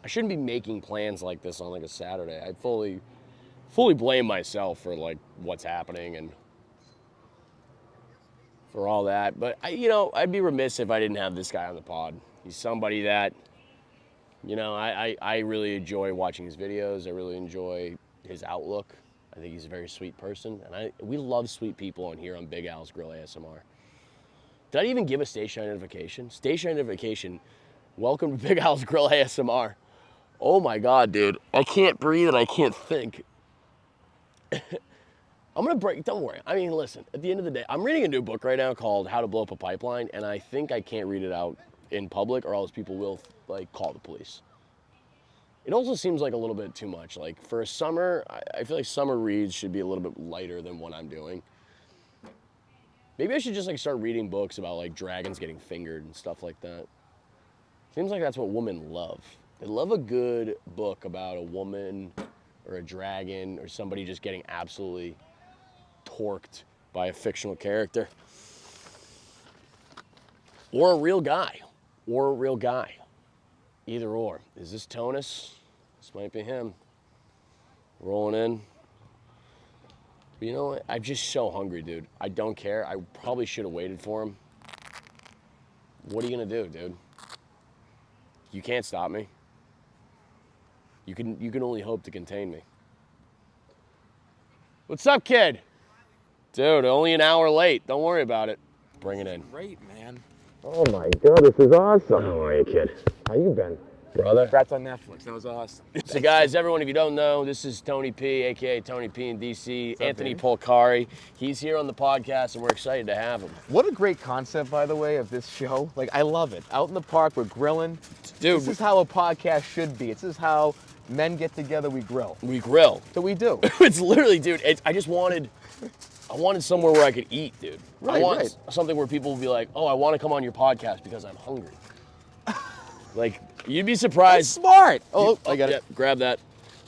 I shouldn't be making plans like this on like a Saturday. I fully blame myself for like what's happening and for all that. But I'd be remiss if I didn't have this guy on the pod. He's somebody that, I really enjoy watching his videos. I really enjoy his outlook. I think he's a very sweet person, and we love sweet people on here on Big Al's Grill ASMR. Did I even give a station identification? Station identification. Welcome to Big Al's Grill ASMR. Oh my God, dude. I can't breathe and I can't think. I'm gonna break, don't worry. I mean, listen, at the end of the day, I'm reading a new book right now called How to Blow Up a Pipeline, and I think I can't read it out in public or else people will like call the police. It also seems like a little bit too much. Like for a summer, I feel like summer reads should be a little bit lighter than what I'm doing. Maybe I should just like start reading books about like dragons getting fingered and stuff like that. Seems like that's what women love. They love a good book about a woman or a dragon or somebody just getting absolutely torqued by a fictional character. Or a real guy. Either or. Is this Tonus? This might be him. Rolling in. But you know what? I'm just so hungry, dude. I don't care. I probably should have waited for him. What are you gonna do, dude? You can't stop me. You can only hope to contain me. What's up, kid? Dude, only an hour late. Don't worry about it. Bring it in. Great, man. Oh my God, this is awesome. How are you, kid? How you been, brother? Congrats on Netflix. That was awesome. So guys, everyone, if you don't know, this is Tony P, aka Tony P in DC. Anthony Polcari. He's here on the podcast, and we're excited to have him. What a great concept, by the way, of this show. Like, I love it. Out in the park, we're grilling. Dude, this is how a podcast should be. This is how men get together, we grill. We grill. So we do. It's literally, dude, I wanted somewhere where I could eat, dude. Right, I want something where people will be like, oh, I want to come on your podcast because I'm hungry. Like, you'd be surprised. That's smart. I got it. Grab that.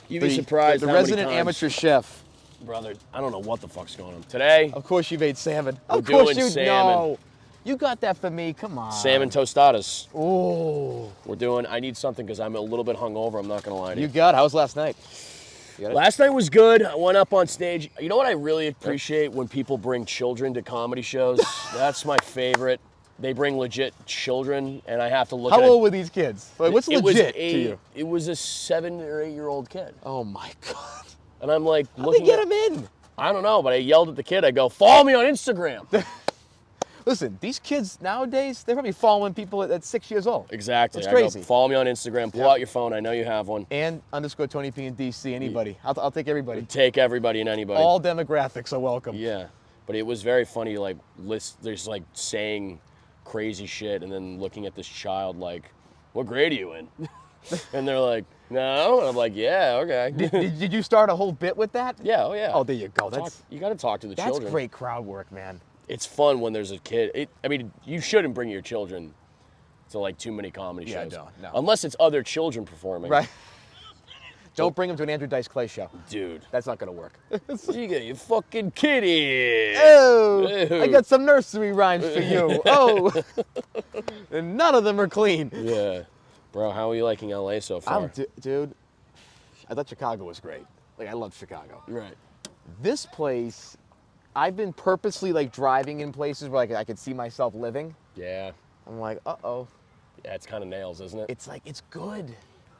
You'd be surprised The how many resident times, amateur chef. brother, I don't know what the fuck's going on. Today, Of course you made salmon. We're Of course doing you salmon. know. You got that for me. Come on. salmon tostadas. Oh. I need something because I'm a little bit hungover, I'm not going to lie to you. You got it. How was last night? You got it? Last night was good. I went up on stage. You know what I really appreciate when people bring children to comedy shows? That's my favorite. They bring legit children, and I have to look at How old were these kids? Like, what's it was legit to you? It was a 7 or 8 year old kid. Oh my God. And I'm like, How'd they get him in? I don't know, but I yelled at the kid. I go, follow me on Instagram. Listen, these kids nowadays, they're probably following people at 6 years old. Exactly. That's I go, crazy. follow me on Instagram. Pull out your phone. I know you have one. And _ Tony P in DC, anybody. I'll take everybody. Take everybody and anybody. All demographics are welcome. Yeah. But it was very funny, like, there's like saying crazy shit and then looking at this child like, what grade are you in? And they're like, no. And I'm like, yeah, okay. Did you start a whole bit with that? Yeah, oh yeah. Oh, there you go. You got to talk to the That's children. great crowd work, man. It's fun when there's a kid. You shouldn't bring your children to like too many comedy Yeah, shows. no. Unless it's other children performing. Right. Don't bring them to an Andrew Dice Clay show. Dude. That's not going to work. You got your fucking kitty. Oh, Ew. I got some nursery rhymes for you. Oh, and none of them are clean. Yeah. Bro, how are you liking LA so far? Dude, I thought Chicago was great. Like, I love Chicago. Right. This place, I've been purposely like driving in places where I could see myself living. Yeah. I'm like, uh-oh. Yeah, it's kind of nails, isn't it? It's like, it's good.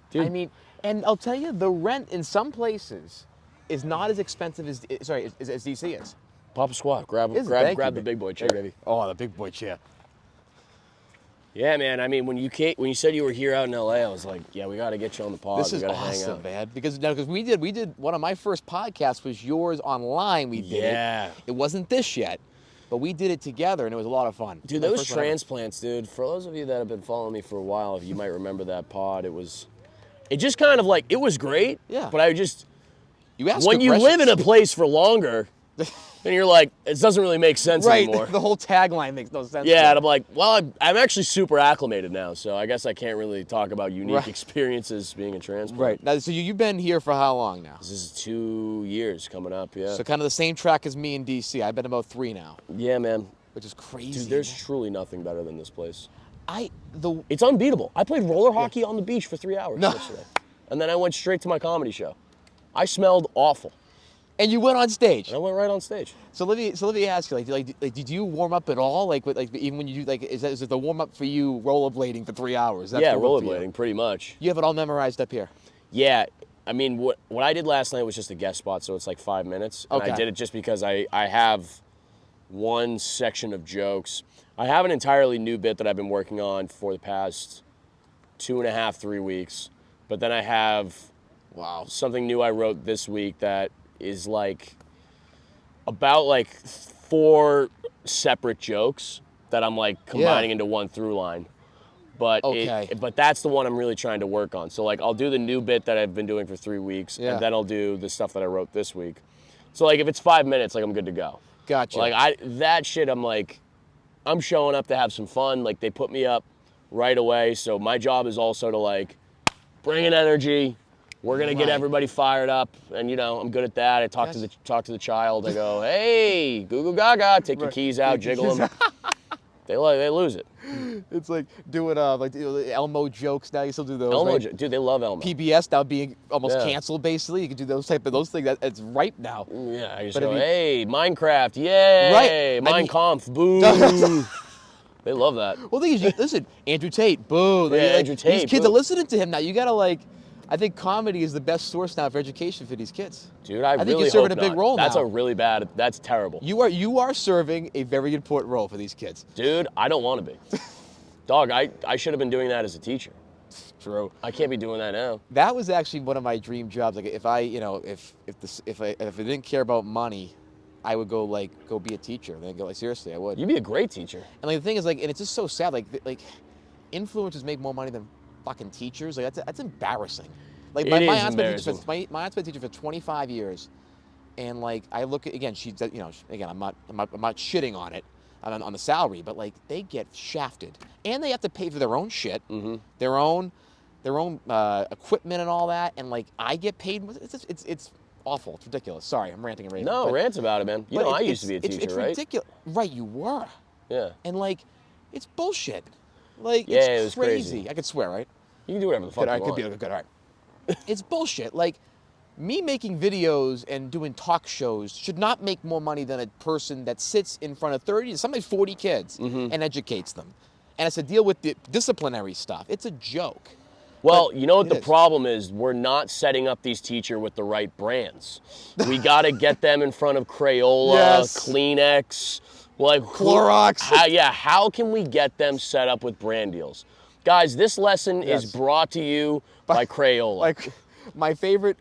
Dude. I mean, and I'll tell you, the rent in some places is not as expensive as DC is. Pop a squat. Grab the big boy chair. Hey, baby. Oh, the big boy chair. Yeah, man. I mean, when you said you were here out in LA, I was like, yeah, we got to get you on the pod. This is awesome, man. Because we did one of my first podcasts was yours online. We did it. It wasn't this yet, but we did it together, and it was a lot of fun. Dude, those transplants, dude. For those of you that have been following me for a while, you might remember that pod. It just kind of like, it was great. Yeah. But You asked when you live in a place for longer, then you're like, it doesn't really make sense anymore. The whole tagline makes no sense. Yeah, and I'm like, well, I'm actually super acclimated now, so I guess I can't really talk about unique experiences being a transplant. Right. Now, so you've been here for how long now? This is 2 years coming up, yeah. So kind of the same track as me in DC. I've been about 3 now. Yeah, man. Which is crazy. Dude, there's truly nothing better than this place. It's unbeatable. I played roller hockey on the beach for 3 hours yesterday. And then I went straight to my comedy show. I smelled awful. And you went on stage. And I went right on stage. So let me ask you, did you warm up at all? Even when you do, is it the warm up for you rollerblading for 3 hours? Yeah, rollerblading, pretty much. You have it all memorized up here? Yeah. I mean, what I did last night was just a guest spot, so it's like 5 minutes. And I did it just because I have one section of jokes. I have an entirely new bit that I've been working on for the past 2.5, 3 weeks. But then I have something new I wrote this week that is like about like 4 separate jokes that I'm like combining into one through line. But but that's the one I'm really trying to work on. So like I'll do the new bit that I've been doing for 3 weeks, and then I'll do the stuff that I wrote this week. So like if it's 5 minutes, like I'm good to go. Gotcha. Like that shit, I'm showing up to have some fun. Like they put me up right away. So my job is also to like bring in energy. We're gonna get everybody fired up, and I'm good at that. I talk to the child. I go, hey, goo goo gaga, take your keys out, jiggle them. They lose it. It's like doing Elmo jokes now. You still do those. Elmo, dude, they love Elmo. PBS now being almost canceled, basically. You can do those those things. It's ripe now. Yeah, I just go, hey, Minecraft, yay, Minecraft, boo. They love that. Well, the thing is, listen, Andrew Tate, boo. Andrew Tate. These kids are listening to him now. You gotta I think comedy is the best source now for education for these kids. Dude, I think really you're serving hope a big not. role That's now. That's terrible. You are serving a very important role for these kids. Dude, I don't want to be. Dog, I should have been doing that as a teacher. True. I can't be doing that now. That was actually one of my dream jobs. Like if I didn't care about money, I would go be a teacher. And then go seriously, I would. You'd be a great teacher. And the thing is and it's just so sad. Like influencers make more money than fucking teachers. Like that's embarrassing. Like my aunt's been a teacher for 25 years, and I look at she's again I'm not shitting on it, on the salary, but they get shafted, and they have to pay for their own shit, their own equipment and all that, and I get paid. It's awful. It's ridiculous. Sorry, I'm ranting and raving. No, rant about it, man. I used to be a teacher, it's right? Ridiculous. Right, you were. Yeah. And it's bullshit. It was crazy. I could swear, right? You can do whatever the fuck you want. Could be good. All right. It's bullshit. Me making videos and doing talk shows should not make more money than a person that sits in front of 30 sometimes 40 kids and educates them. And it's to deal with the disciplinary stuff. It's a joke. Well, you know what the problem is? We're not setting up these teachers with the right brands. We got to get them in front of Crayola, Kleenex, Clorox. How can we get them set up with brand deals? Guys, this lesson is brought to you by Crayola. My favorite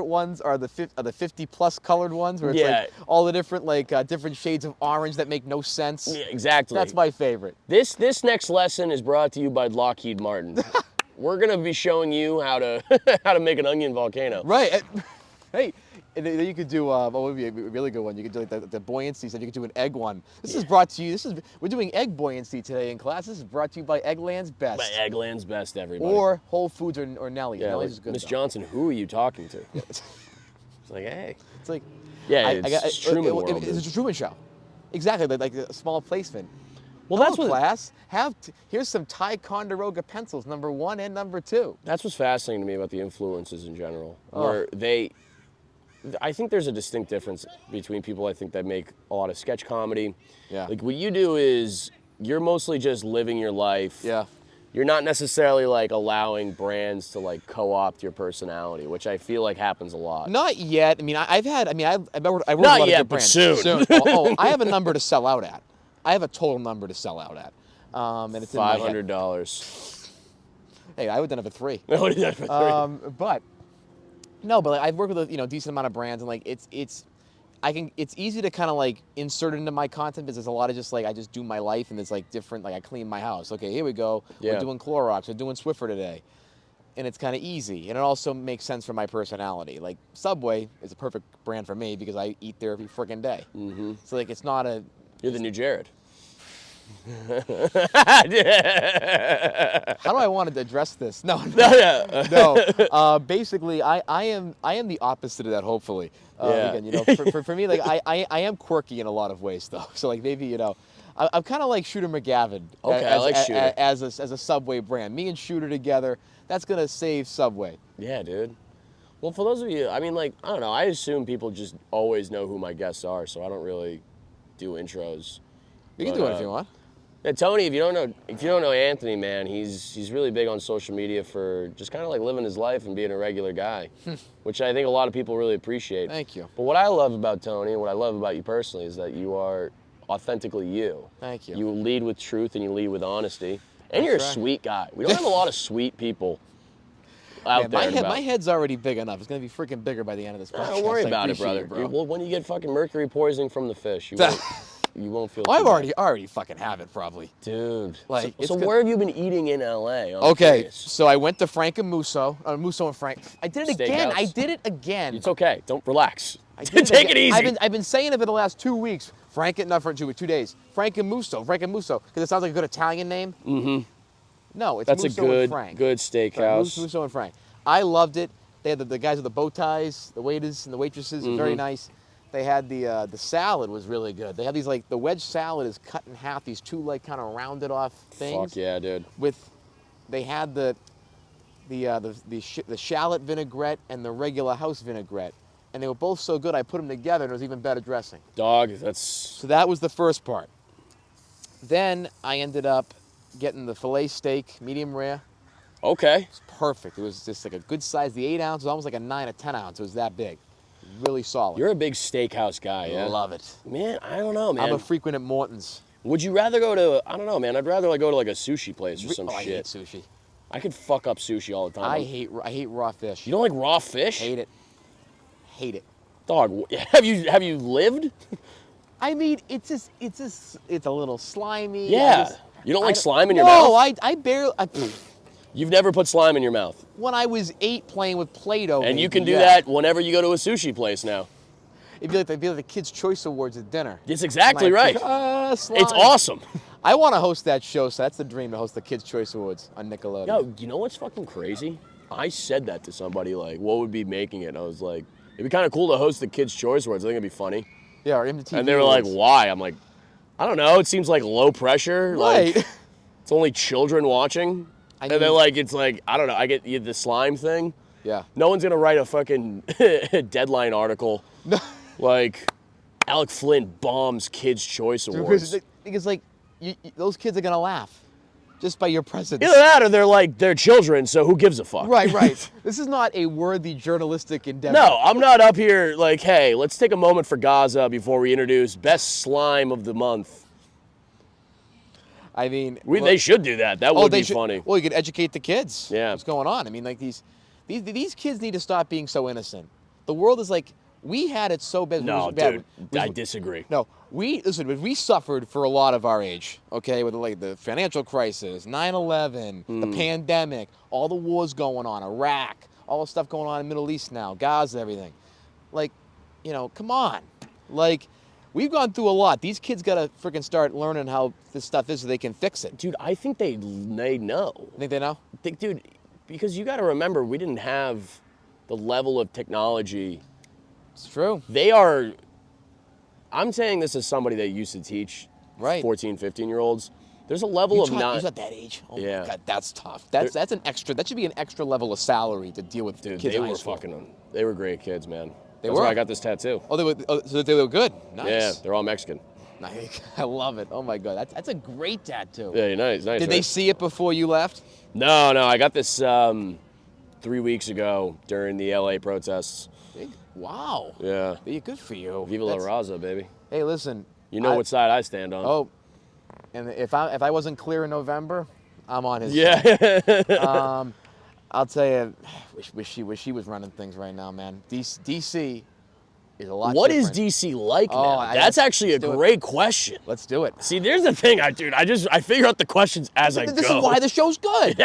ones are the 50+ colored ones where it's all the different different shades of orange that make no sense. Yeah, exactly. That's my favorite. This next lesson is brought to you by Lockheed Martin. We're gonna be showing you how to make an onion volcano. Right. Hey, and then you could do what would be a really good one. You could do the buoyancy, so you could do an egg one. This is brought to you. We're doing egg buoyancy today in class. This is brought to you by Eggland's Best. By Eggland's Best, everybody. Or Whole Foods or Nellie's. Yeah, Nellie's is good. Miss Johnson, who are you talking to? It's hey. It's like it's Truman World. It's a Truman Show. Exactly, like a small placement. Well, that's what class. Here's some Ticonderoga pencils, number 1 and number 2. That's what's fascinating to me about the influences in general, where I think there's a distinct difference between people I think that make a lot of sketch comedy. Yeah. Like what you do is you're mostly just living your life. Yeah. You're not necessarily allowing brands to co-opt your personality, which I feel happens a lot. Not yet. I mean, I work Not with a lot yet, of but brands. soon. I have a number to sell out at. I have a total number to sell out at. And it's $500. Hey, I would have done it for 3. I would have done it for 3. But I've worked with a decent amount of brands, and it's easy to kind of insert it into my content because there's a lot of just I just do my life, and it's different. I clean my house. Okay, here we go. We're doing Clorox. We're doing Swiffer today, and it's kind of easy, and it also makes sense for my personality. Subway is a perfect brand for me because I eat there every freaking day. Mm-hmm. So it's not a. You're the new Jared. How do I want to address this? No. Basically, I am the opposite of that. Hopefully, again, for me, I am quirky in a lot of ways, though. So maybe I'm kind of like Shooter McGavin. Okay, I like Shooter. As a Subway brand. Me and Shooter together, that's gonna save Subway. Yeah, dude. Well, for those of you, I mean, like, I don't know. I assume people just always know who my guests are, so I don't really do intros. You can do it if you want. Yeah, Tony, if you don't know Anthony, man, he's really big on social media for just kind of like living his life and being a regular guy, which I think a lot of people really appreciate. Thank you. But what I love about Tony and what I love about you personally is that you are authentically you. Thank you. You lead with truth and you lead with honesty, and you're a sweet guy. We don't have a lot of sweet people out there. My head's already big enough. It's gonna be freaking bigger by the end of this podcast. Don't worry about it, brother. Bro. Well, when you get fucking mercury poisoning from the fish, you won't feel. Well, too bad. I already fucking have it probably. Dude. Like, so where have you been eating in LA? Okay, so I went to Frank and Musso, Musso and Frank. I did it again. Steakhouse? I did it again. It's okay. Don't relax. Take it easy. I've been saying it for the last 2 weeks. Not for 2 days. Frank and Musso, because it sounds like a good Italian name. Mm-hmm. No, it's Musso and Frank. Good steakhouse. Musso and Frank. I loved it. They had the guys with the bow ties, the waiters and the waitresses. Very nice. They had the salad was really good. They had these like the wedge salad is cut in half. These two like kind of rounded off things. Fuck yeah, dude. They had the shallot vinaigrette and the regular house vinaigrette, and they were both so good. I put them together, and it was even better dressing. Dog, So that was the first part. Then I ended up getting the filet steak, medium rare. okay. It was perfect. It was just like a good size. The 8 ounce was almost like a 9 or 10 ounce. It was that big. Really solid. You're a big steakhouse guy, yeah? Love it. Man, I don't know, man. I'm a frequent at Morton's. Would you rather go to, I don't know, man. I'd rather like go to like a sushi place or some I hate shit. sushi. I could fuck up sushi all the time. I hate raw fish. You don't like raw fish? Hate it. Hate it. Dog, have you lived? I mean, it's a little slimy. Yeah. You don't like slime in your mouth? No, I barely. You've never put slime in your mouth. When I was 8 playing with Play-Doh. And you can do that whenever you go to a sushi place now. It'd be like the Kids' Choice Awards at dinner. It's exactly right. Slime. It's awesome. I want to host that show, so that's the dream, to host the Kids' Choice Awards on Nickelodeon. Yo, you know what's fucking crazy? I said that to somebody, like, what would be making it? And I was like, it'd be kind of cool to host the Kids' Choice Awards. I think it'd be funny. Yeah, or MTV. And they were like, why? I'm like, I don't know. It seems like low pressure. Right. Like, it's only children watching. And then, like, it's like, I don't know. I get the slime thing. Yeah. No one's going to write a fucking Deadline article. No. Like, Alec Flynn bombs Kids' Choice Awards. Because like, those kids are going to laugh just by your presence. Either that or they're children, so who gives a fuck? Right. This is not a worthy journalistic endeavor. No, I'm not up here like, hey, let's take a moment for Gaza before we introduce Best Slime of the Month. I mean, They should do that. That would be funny. Well, you could educate the kids. Yeah. What's going on? I mean, like these kids need to stop being so innocent. The world is like, we had it so bad. No, dude, I disagree. No, we suffered for a lot of our age. Okay, with like the financial crisis, 9/11, the pandemic, all the wars going on, Iraq, all the stuff going on in the Middle East now, Gaza, everything. Like, come on, like. We've gone through a lot. These kids gotta freaking start learning how this stuff is so they can fix it. Dude, I think they know. Think they know? Dude, because you gotta remember, we didn't have the level of technology. It's true. I'm saying this as somebody that used to teach 14, 15-year-olds. There's a level of not. He's not that age. Oh yeah. My God, that's tough. That's an extra. That should be an extra level of salary to deal with. Dude, kids they in high were school. they were great kids, man. That's were. why I got this tattoo. So they were good. Nice. Yeah, they're all Mexican. Nice. I love it. Oh my God, that's a great tattoo. Yeah, nice. Did they see it before you left? No. I got this 3 weeks ago during the LA protests. Wow. Yeah. Good for you. Viva la Raza, baby. Hey, listen. You know what side I stand on. Oh, and if I wasn't clear in November, I'm on his side. I'll tell you, wish she was running things right now, man. DC is a lot What different. is DC like now? That's actually a great question. Let's do it. See, there's the thing, I figure out the questions as I go. This is why the show's good.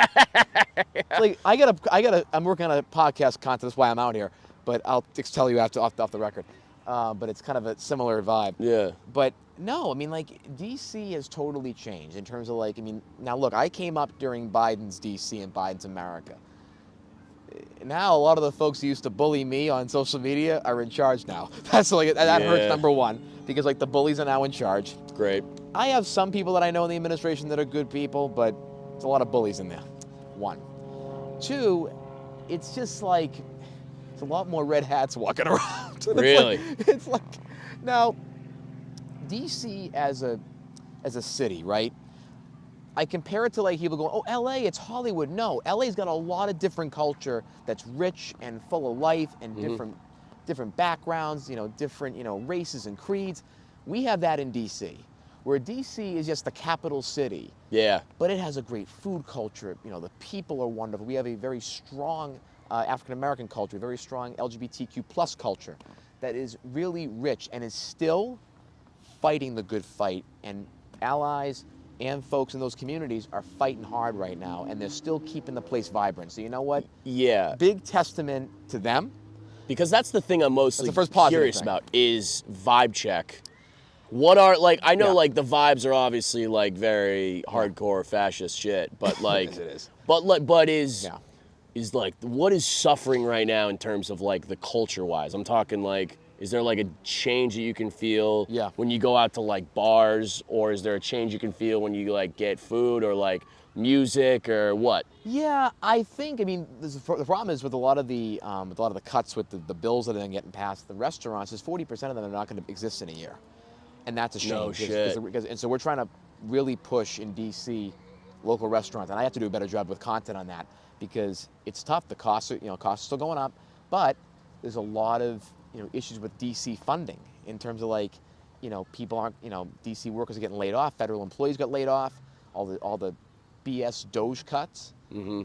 Like I'm working on a podcast content. That's why I'm out here. But I'll tell you after off the record. But it's kind of a similar vibe. Yeah. But no, I mean, like, DC has totally changed in terms of, like, I mean, now look, I came up during Biden's DC and Biden's America. Now, a lot of the folks who used to bully me on social media are in charge now. That's like, that hurts, number one, because, like, the bullies are now in charge. Great. I have some people that I know in the administration that are good people, but there's a lot of bullies in there. One. Two, it's just like, it's a lot more red hats walking around. Really? It's like, now, DC as a city, right? I compare it to like people going, oh, LA, it's Hollywood. No, LA's got a lot of different culture that's rich and full of life and different backgrounds, different, races and creeds. We have that in DC, where DC is just the capital city. Yeah. But it has a great food culture. The people are wonderful. We have a very strong African-American culture, a very strong LGBTQ plus culture that is really rich and is still fighting the good fight. And allies and folks in those communities are fighting hard right now, and they're still keeping the place vibrant. So you know what? Yeah. Big testament to them. Because that's the thing I'm mostly That's the first positive curious thing. about is vibe check. What are, like, I know, Yeah. like, the vibes are obviously, like, very hardcore fascist shit, but, like, Yes, it is. but is, Yeah. is, like, what is suffering right now in terms of, like, the culture-wise? I'm talking, like, is there, like, a change that you can feel Yeah. when you go out to, like, bars, or is there a change you can feel when you, like, get food or, like, music or what? Yeah, I think. I mean, the problem is with a lot of the cuts with the bills that are getting passed. The restaurants is 40% of them are not going to exist in a year, and that's a shame. No shit. And so we're trying to really push in DC local restaurants, and I have to do a better job with content on that because it's tough. The costs are still going up, but there's a lot of issues with DC funding in terms of like people aren't DC workers are getting laid off. Federal employees got laid off. All the BS Doge cuts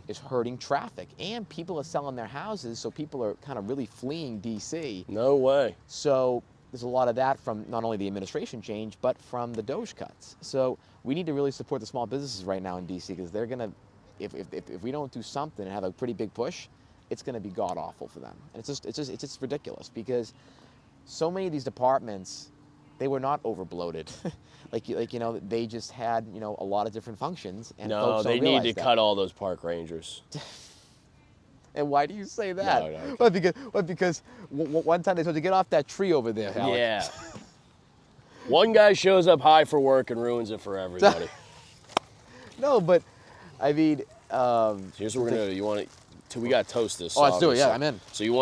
is hurting traffic, and people are selling their houses, so people are kind of really fleeing DC. No way. So there's a lot of that from not only the administration change, but from the Doge cuts. So we need to really support the small businesses right now in DC because they're gonna, if we don't do something and have a pretty big push, it's gonna be god awful for them. And it's just ridiculous because so many of these departments, they were not over bloated. They just had a lot of different functions, and No, folks don't they need realize to that. cut all those park rangers. And why do you say that? No. Well, because one time they told you get off that tree over there, Alec. Yeah. One guy shows up high for work and ruins it for everybody. No, but I mean, Here's what we're gonna do. You want to? We gotta toast this. Oh, let's do it. Yeah, obviously. I'm in. So you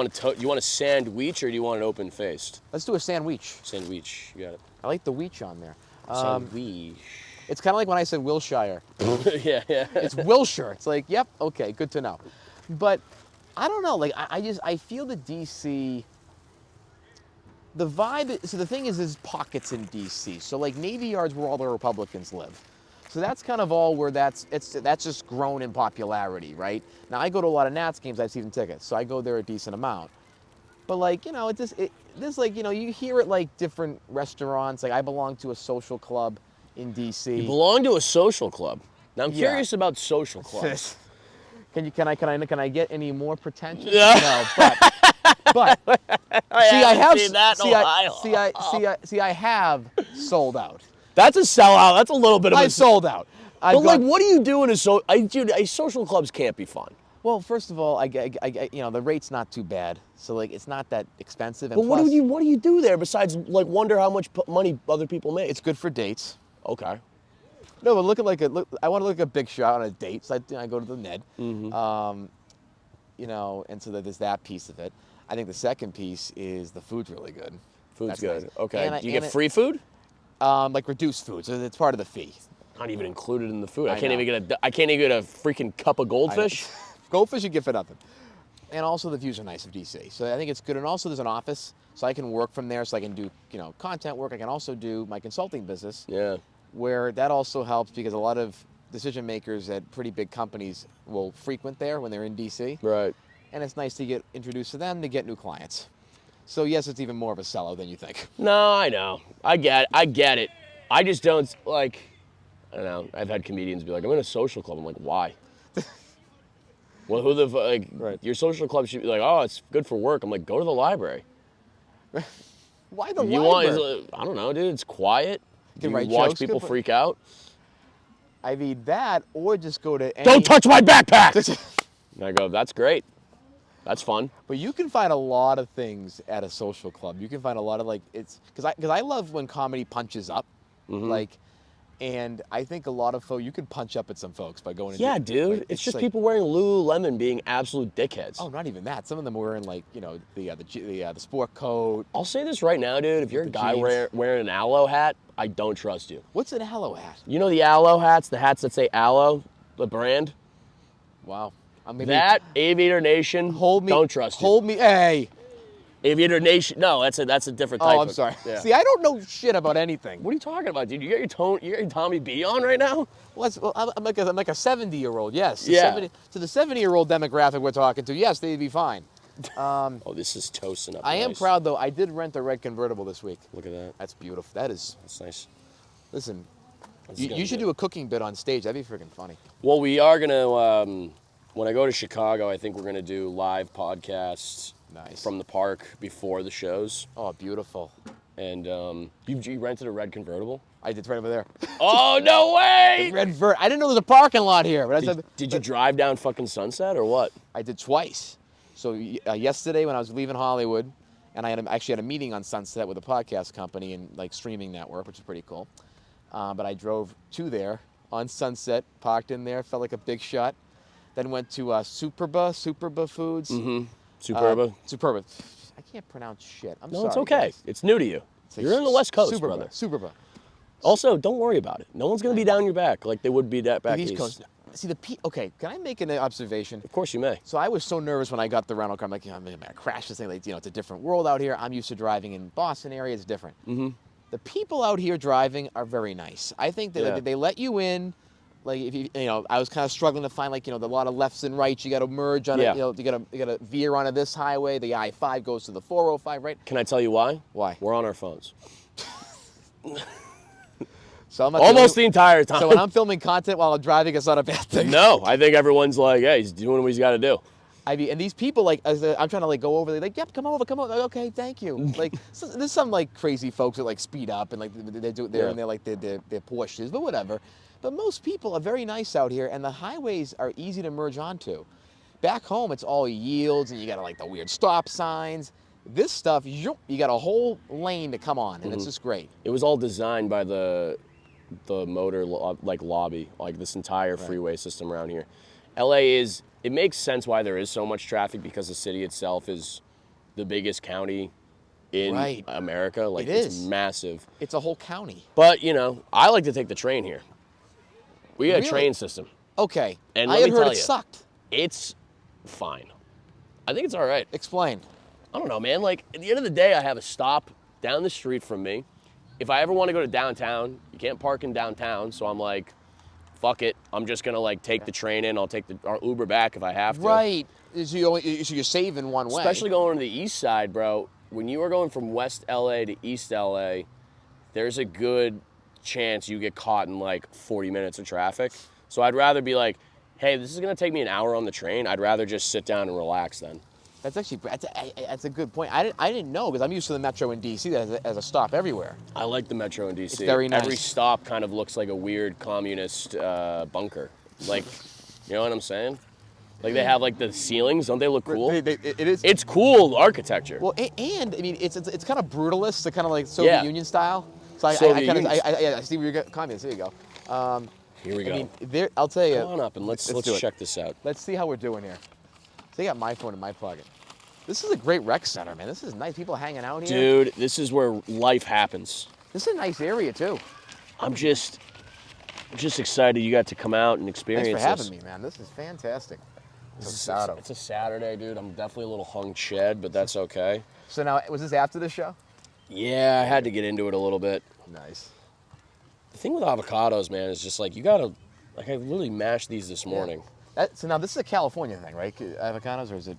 want a sandwich or do you want it open faced? let's do a sandwich. Sandwich. You got it. I like the wheat on there. Sandwich. It's kind of like when I said Wilshire. Yeah. It's Wilshire. It's like, yep, okay, good to know. But I don't know. Like, I feel the DC. The vibe. So the thing is, there's pockets in DC. So like Navy Yard's where all the Republicans live. So that's kind of all where that's just grown in popularity, right? Now I go to a lot of Nats games. I have season tickets, so I go there a decent amount. But like this like you hear it like different restaurants. Like I belong to a social club in DC. You belong to a social club. Now I'm Yeah. curious about social clubs. Can I get any more pretentious? Yeah. No, but I haven't seen that in a while. I have sold out. That's a sellout. That's a little bit of I a sold out. But like, what do you do in a social clubs can't be fun. Well, first of all, the rate's not too bad, so like it's not that expensive. And But plus, what do you do there besides like wonder how much money other people make? it's good for dates. Okay. No, but I want to look like a big shot on a date, so I go to the Ned. Mm-hmm. And so there's that piece of it. I think the second piece is the food's really good. Food's That's good. nice. Okay. And Do you get free food? Like reduced food, so it's part of the fee. Not even included in the food. I I can't know. even get a freaking cup of goldfish. Goldfish you get for nothing. And also the views are nice of DC, so I think it's good. And also there's an office, so I can work from there. So I can do content work. I can also do my consulting business, Yeah. where that also helps because a lot of decision makers at pretty big companies will frequent there when they're in DC. Right. And it's nice to get introduced to them to get new clients. So yes, it's even more of a sellout than you think. No, I know. I get it. I just don't like. I don't know. I've had comedians be like, "I'm in a social club." I'm like, "Why?" Well, who the like? Right. Your social club should be like, "Oh, it's good for work." I'm like, "Go to the library." Why the You library? want? I don't know, dude. It's quiet. can You write watch jokes, people good for- freak out. I mean that, or just go to any... Don't touch my backpack. And I go, "That's great. That's fun." But you can find a lot of things at a social club. You can find a lot of like it's because I love when comedy punches up. Mm-hmm. Like And I think a lot of folks, you can punch up at some folks by going. Yeah, dude. Like, it's just like, people wearing Lululemon being absolute dickheads. Oh, not even that. Some of them were wearing like, the sport coat. I'll say this right now, dude. If you're a guy wearing an aloe hat, I don't trust you. What's an aloe hat? You know the aloe hats, the hats that say aloe, the brand? Wow. That Aviator Nation, don't trust you. Hold me, hey. Aviator Nation, no, that's a different type. Oh, I'm sorry. Yeah. See, I don't know shit about anything. What are you talking about, dude? You got your Tommy B on right now? Well, I'm like a 70-year-old, yes. Yeah. To the 70-year-old demographic we're talking to, yes, they'd be fine. Oh, this is toasting up. I am proud, though. I did rent a red convertible this week. Look at that. That's beautiful. That's nice. Listen, you should do a cooking bit on stage. That'd be freaking funny. Well, we are going to, when I go to Chicago, I think we're going to do live podcasts from the park before the shows. Oh, beautiful. And you rented a red convertible? I did, right over there. Oh, no way! I didn't know there was a parking lot here. But did you drive down fucking Sunset or what? I did twice. So yesterday when I was leaving Hollywood, and I actually had a meeting on Sunset with a podcast company and like streaming network, which is pretty cool. But I drove to there on Sunset, parked in there, felt like a big shot. Then went to Superba Foods. Mm-hmm. Superba. I can't pronounce shit. I'm sorry. No, it's okay. Guys. It's new to you. You're in the West Coast, brother. Superba. Also, don't worry about it. No one's going to be down your back like they would be back East east. Coast. See, okay, can I make an observation? Of course you may. So I was so nervous when I got the rental car. I'm like, I'm going to crash this thing. Like, it's a different world out here. I'm used to driving in Boston area. It's different. Mm-hmm. The people out here driving are very nice. I think that they let you in. Like, if I was kind of struggling to find, like, a lot of lefts and rights. You got to merge on it. You got to veer onto this highway. The I-5 goes to the 405, right? Can I tell you why? Why? We're on our phones. So I'm almost the entire time. So when I'm filming content while I'm driving, it's not a bad thing. No, I think everyone's like, yeah, he's doing what he's got to do. And these people, like, as I'm trying to like go over, they're like, yep, come over. Like, okay, thank you. Like, there's some like crazy folks that like speed up and like they're in their Porsches, but whatever. But most people are very nice out here, and the highways are easy to merge onto. Back home, it's all yields, and you got like the weird stop signs. This stuff, you got a whole lane to come on, and it's just great. It was all designed by the motor lobby, like this entire freeway system around here. It makes sense why there is so much traffic because the city itself is the biggest county in America. Like, it's massive. It's a whole county. But, I like to take the train here. We got a train system. Okay. And I had heard it sucked. It's fine. I think it's all right. Explain. I don't know, man. Like, at the end of the day, I have a stop down the street from me. If I ever want to go to downtown, you can't park in downtown, so I'm like, fuck it. I'm just going to, like, take the train in. I'll take our Uber back if I have to. Right. So you're saving one way. Especially going to the east side, bro. When you are going from West LA to East LA, there's a good chance you get caught in, like, 40 minutes of traffic. So I'd rather be like, hey, this is going to take me an hour on the train. I'd rather just sit down and relax then. That's a good point. I didn't know, because I'm used to the Metro in D.C. as a stop everywhere. I like the Metro in D.C. It's very nice. Every stop kind of looks like a weird communist bunker. Like, you know what I'm saying? Like, they have, like, the ceilings. Don't they look cool? It is. It's cool architecture. Well, and I mean, it's kind of brutalist, kind of like Soviet Union style. So I see where you're communist. There you go. Here we go. I mean, I'll tell you. Come on up and let's check this out. Let's see how we're doing here. So I got my phone in my pocket. This is a great rec center, man. This is nice. People hanging out here. Dude, this is where life happens. This is a nice area, too. I'm just excited you got to come out and experience this. Thanks for having me, man. This is fantastic. It's a Saturday, dude. I'm definitely a little hung shed, but that's okay. So now, was this after the show? Yeah, I had to get into it a little bit. Nice. The thing with avocados, man, is just like, you gotta, like, I literally mashed these this morning. So now this is a California thing, right? Avocados, or is it?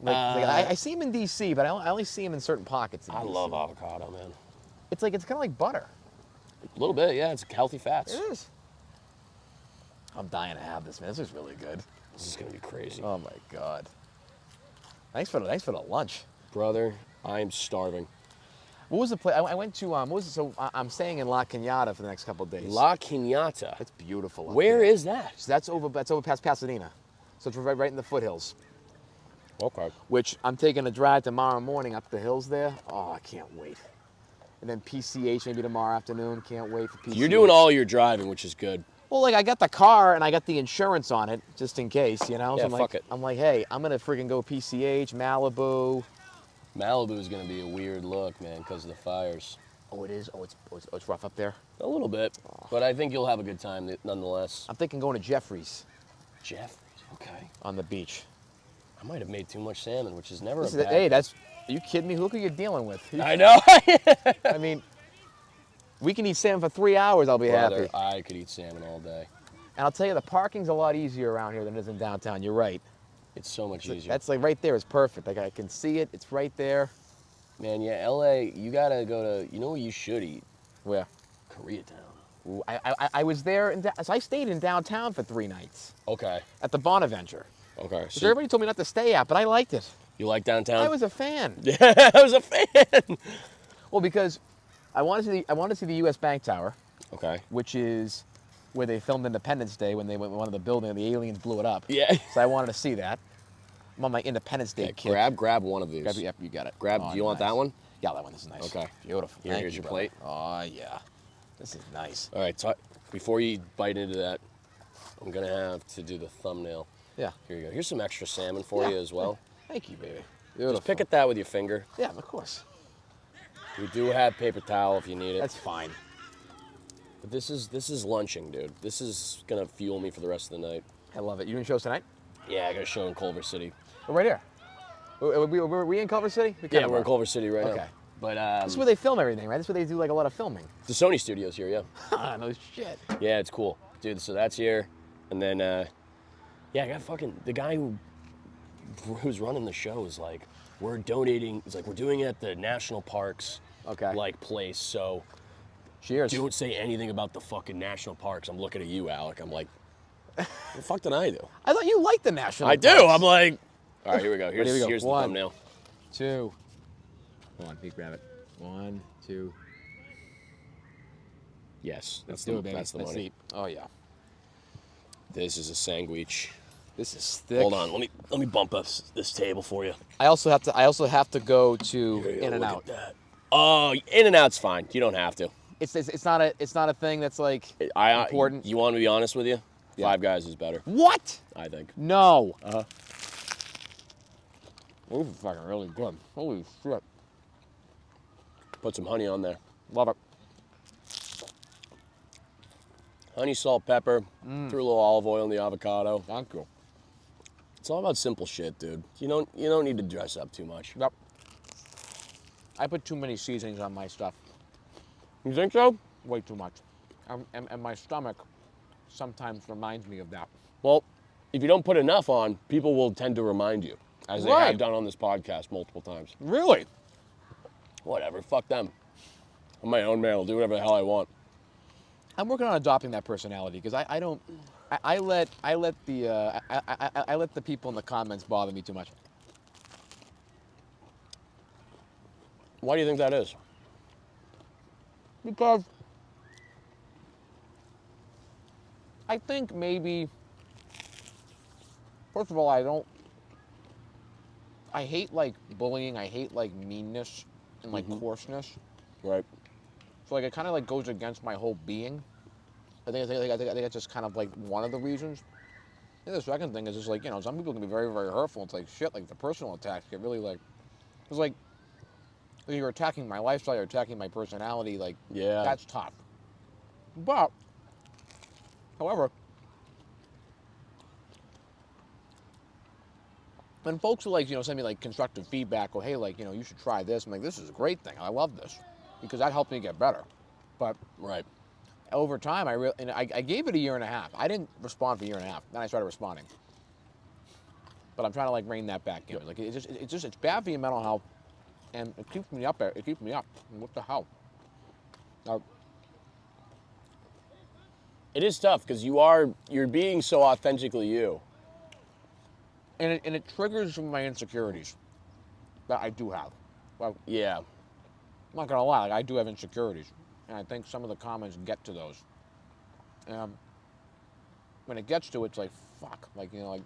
I see them in D.C., but I only see them in certain pockets. I love avocado, man. It's kind of like butter. A little bit, yeah. It's healthy fats. It is. I'm dying to have this, man. This is really good. This is gonna be crazy. Oh my God. Thanks for the lunch, brother. I am starving. What was the place? I went to. So I'm staying in La Cañada for the next couple of days. La Cañada. It's beautiful. Where is that? So that's over past Pasadena. So it's right in the foothills. Okay. Which I'm taking a drive tomorrow morning up the hills there. Oh, I can't wait. and then PCH maybe tomorrow afternoon. Can't wait for PCH. You're doing all your driving, which is good. Well, like I got the car and I got the insurance on it just in case, you know. Yeah, So fuck it. I'm like, hey, I'm gonna freaking go PCH, Malibu. Malibu is gonna be a weird look, man, because of the fires. Oh, it is. It's rough up there. A little bit, but I think you'll have a good time nonetheless. I'm thinking going to Jeffrey's. Jeffrey's, okay. On the beach. I might have made too much salmon, which is never a Hey, bad. that's. Are you kidding me? Look who you're dealing with. I know. I mean, we can eat salmon for 3 hours. I'll be Brother, happy. I could eat salmon all day. And I'll tell you, the parking's a lot easier around here than it is in downtown. You're right. It's so much easier. That's like right there is perfect. Like I can see it. It's right there. Man, yeah, LA, you gotta go to, you know what you should eat? Where? Koreatown. Ooh, I was there, so I stayed in downtown for 3 nights Okay. at the Bonaventure. Okay. Which everybody told me not to stay at, but I liked it. You like downtown? I was a fan. Yeah, I was a fan. Well, because I wanted to see the U.S. Bank Tower, Okay. which is where they filmed Independence Day when they went one of the building and the aliens blew it up. Yeah. So I wanted to see that. I'm on my Independence Day kick. Grab one of these. Yep, you got it. Grab. Oh, Do you want nice. that one? Yeah, that one. This is nice. Okay. Beautiful. Here's your brother. plate. Oh yeah, this is nice. All right. So before you bite into that, I'm gonna have to do the thumbnail. Yeah. Here you go. Here's some extra salmon for you as well. Thank you, baby. Beautiful. Just pick at that with your finger. Yeah, of course. We do have paper towel if you need it. That's fine. But this is lunching, dude. This is gonna fuel me for the rest of the night. I love it. You doing shows tonight? Yeah, I got a show in Culver City. We're right here. Were we in Culver City? Yeah, we're in Culver City right now. Okay. But This is where they film everything, right? This is where they do like a lot of filming. the Sony studios here, yeah. No shit. Yeah, it's cool, dude. So that's here, and then yeah, I got fucking the guy who's running the show is like, we're donating. It's like we're doing it at the national parks, Okay. like place. So Cheers. don't say anything about the fucking national parks. I'm looking at you, Alec. I'm like, what the fuck did I do? I thought you liked the national. I do. parks. I'm like, all right, here we go. Here we go. Here's the One. thumbnail. 2. Come on, peek grab it. 1, 2. Yes, Let's do it, baby. That's the Let's money. eat. Oh yeah. This is a sandwich. This is thick. Hold on, let me bump up this table for you. I also have to go to Here you go, In and look Out. at that. Oh, In and Out's fine. You don't have to. It's not a thing that's like important. You want me to be honest with you? Yeah. Five Guys is better, What? I think. No. Uh-huh. This is fucking really good. Holy shit. Put some honey on there. Love it. Honey, salt, pepper. Threw a little olive oil in the avocado. Thank you. It's all about simple shit, dude. You don't need to dress up too much. Yep. I put too many seasonings on my stuff. You think so? Way too much. And my stomach sometimes reminds me of that. Well, if you don't put enough on, people will tend to remind you, as they Right. have done on this podcast multiple times. Really? Whatever, fuck them. I'm my own man. I'll do whatever the hell I want. I'm working on adopting that personality because I let the people in the comments bother me too much. Why do you think that is? Because I think maybe, first of all, I hate like bullying, I hate like meanness and like coarseness. Right. So like it kind of like goes against my whole being. I think that's just kind of like one of the reasons. And the second thing is just like, some people can be very, very hurtful. It's like shit, like the personal attacks get really like, it's like you're attacking my lifestyle, you're attacking my personality, like Yeah. that's tough. But, however, when folks will like, send me like constructive feedback or hey, like, you should try this, I'm like, this is a great thing. I love this because that helped me get better. But Right. over time, I gave it a year and a half. I didn't respond for a year and a half. Then I started responding. But I'm trying to like rein that back in. Like it's bad for your mental health, and it keeps me up there. It keeps me up. What the hell? It is tough because you're being so authentically you. And it triggers some of my insecurities that I do have. Well, Yeah. I'm not gonna lie, like, I do have insecurities, and I think some of the comments get to those. When it gets to it, it's like fuck, like like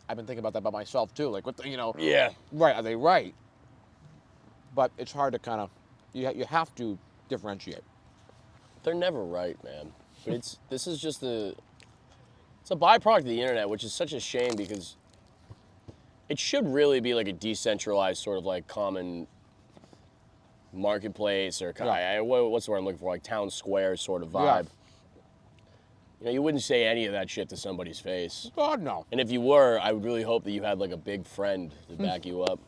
I've been thinking about that about myself too. Like what the, Yeah. right? Are they right? But it's hard to kind of you have to differentiate. They're never right, man. But this is just it's a byproduct of the internet, which is such a shame because it should really be like a decentralized sort of like common marketplace or what's the word I'm looking for, like town square sort of vibe. Yeah. You know, you wouldn't say any of that shit to somebody's face. God, no. And if you were, I would really hope that you had like a big friend to back you up.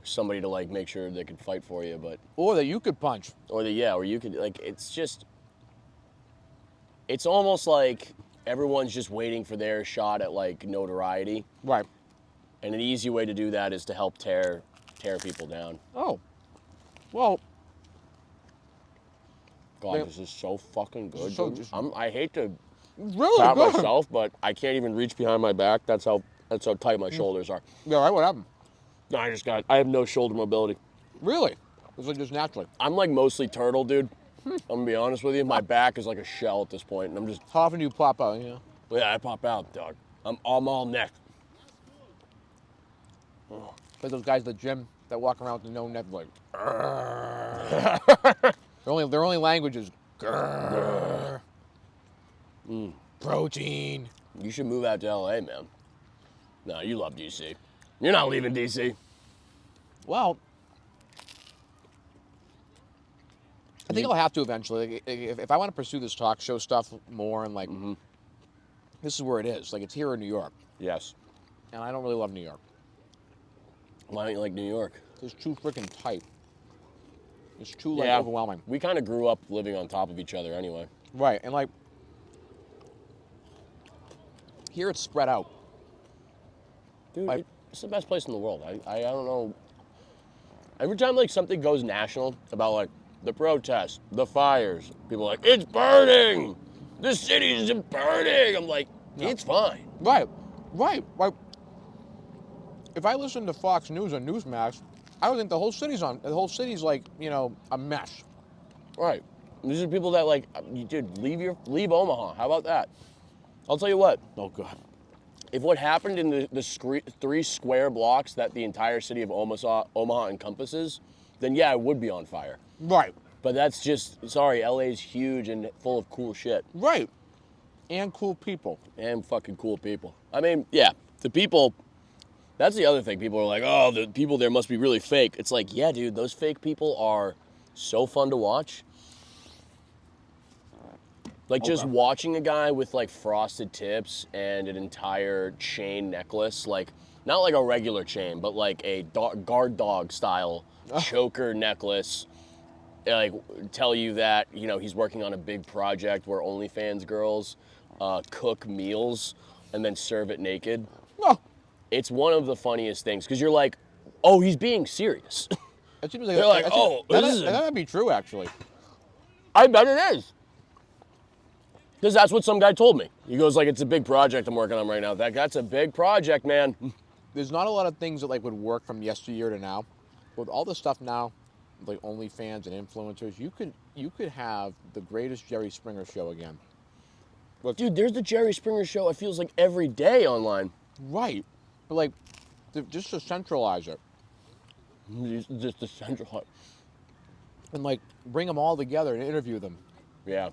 Somebody to like make sure they could fight for you, but... Or that you could punch. Or you could, like, it's just... It's almost like everyone's just waiting for their shot at like notoriety. Right. And an easy way to do that is to help tear people down. Oh. Well... God, this is so fucking good, dude. I hate to really pat good. myself, but I can't even reach behind my back. That's how tight my shoulders are. Yeah, right, what happened? No, I have no shoulder mobility. Really? It's like just naturally. I'm like mostly turtle, dude. I'm gonna be honest with you. My back is like a shell at this point, and I'm just... How often do you pop out, you know? Yeah, I pop out, dog. I'm all neck. Like those guys at the gym that walk around with no neck, like... Their only language is... Protein. You should move out to LA, man. No, you love DC. You're not leaving DC. Well, I think I'll have to eventually. If I want to pursue this talk show stuff more and like, this is where it is. Like, it's here in New York. Yes. And I don't really love New York. Why don't you like New York? It's too freaking tight. It's too like overwhelming. We kind of grew up living on top of each other anyway. Right, and like, here it's spread out. Dude, it's the best place in the world. I don't know. Every time like something goes national about like the protests, the fires, people are like, it's burning! The city's burning! I'm like, it's fine. Right. Like, if I listen to Fox News or Newsmax, I would think the whole city's like, you know, a mess. Right. These are people that like, dude, leave Omaha. How about that? I'll tell you what. Oh, God. If what happened in the 3 square blocks that the entire city of Omaha encompasses, then yeah, it would be on fire. Right. But that's just, sorry, LA's huge and full of cool shit. Right. And cool people. And fucking cool people. I mean, yeah, the people, that's the other thing. People are like, oh, the people there must be really fake. It's like, yeah, dude, those fake people are so fun to watch. Like just watching a guy with like frosted tips and an entire chain necklace, like not like a regular chain, but like a guard dog style choker necklace, like tell you that, you know, he's working on a big project where OnlyFans girls cook meals and then serve it naked. Oh. It's one of the funniest things because you're like, oh, he's being serious. It seems like They're like, oh, that might be true, actually. I bet it is. Because that's what some guy told me. He goes like, it's a big project I'm working on right now. That's a big project, man. There's not a lot of things that like would work from yesteryear to now. With all the stuff now, like OnlyFans and influencers, you could have the greatest Jerry Springer show again. Look, dude, there's the Jerry Springer show. It feels like every day online. Right, but like, just to centralize it. Just to centralize. And like, bring them all together and interview them. Yeah.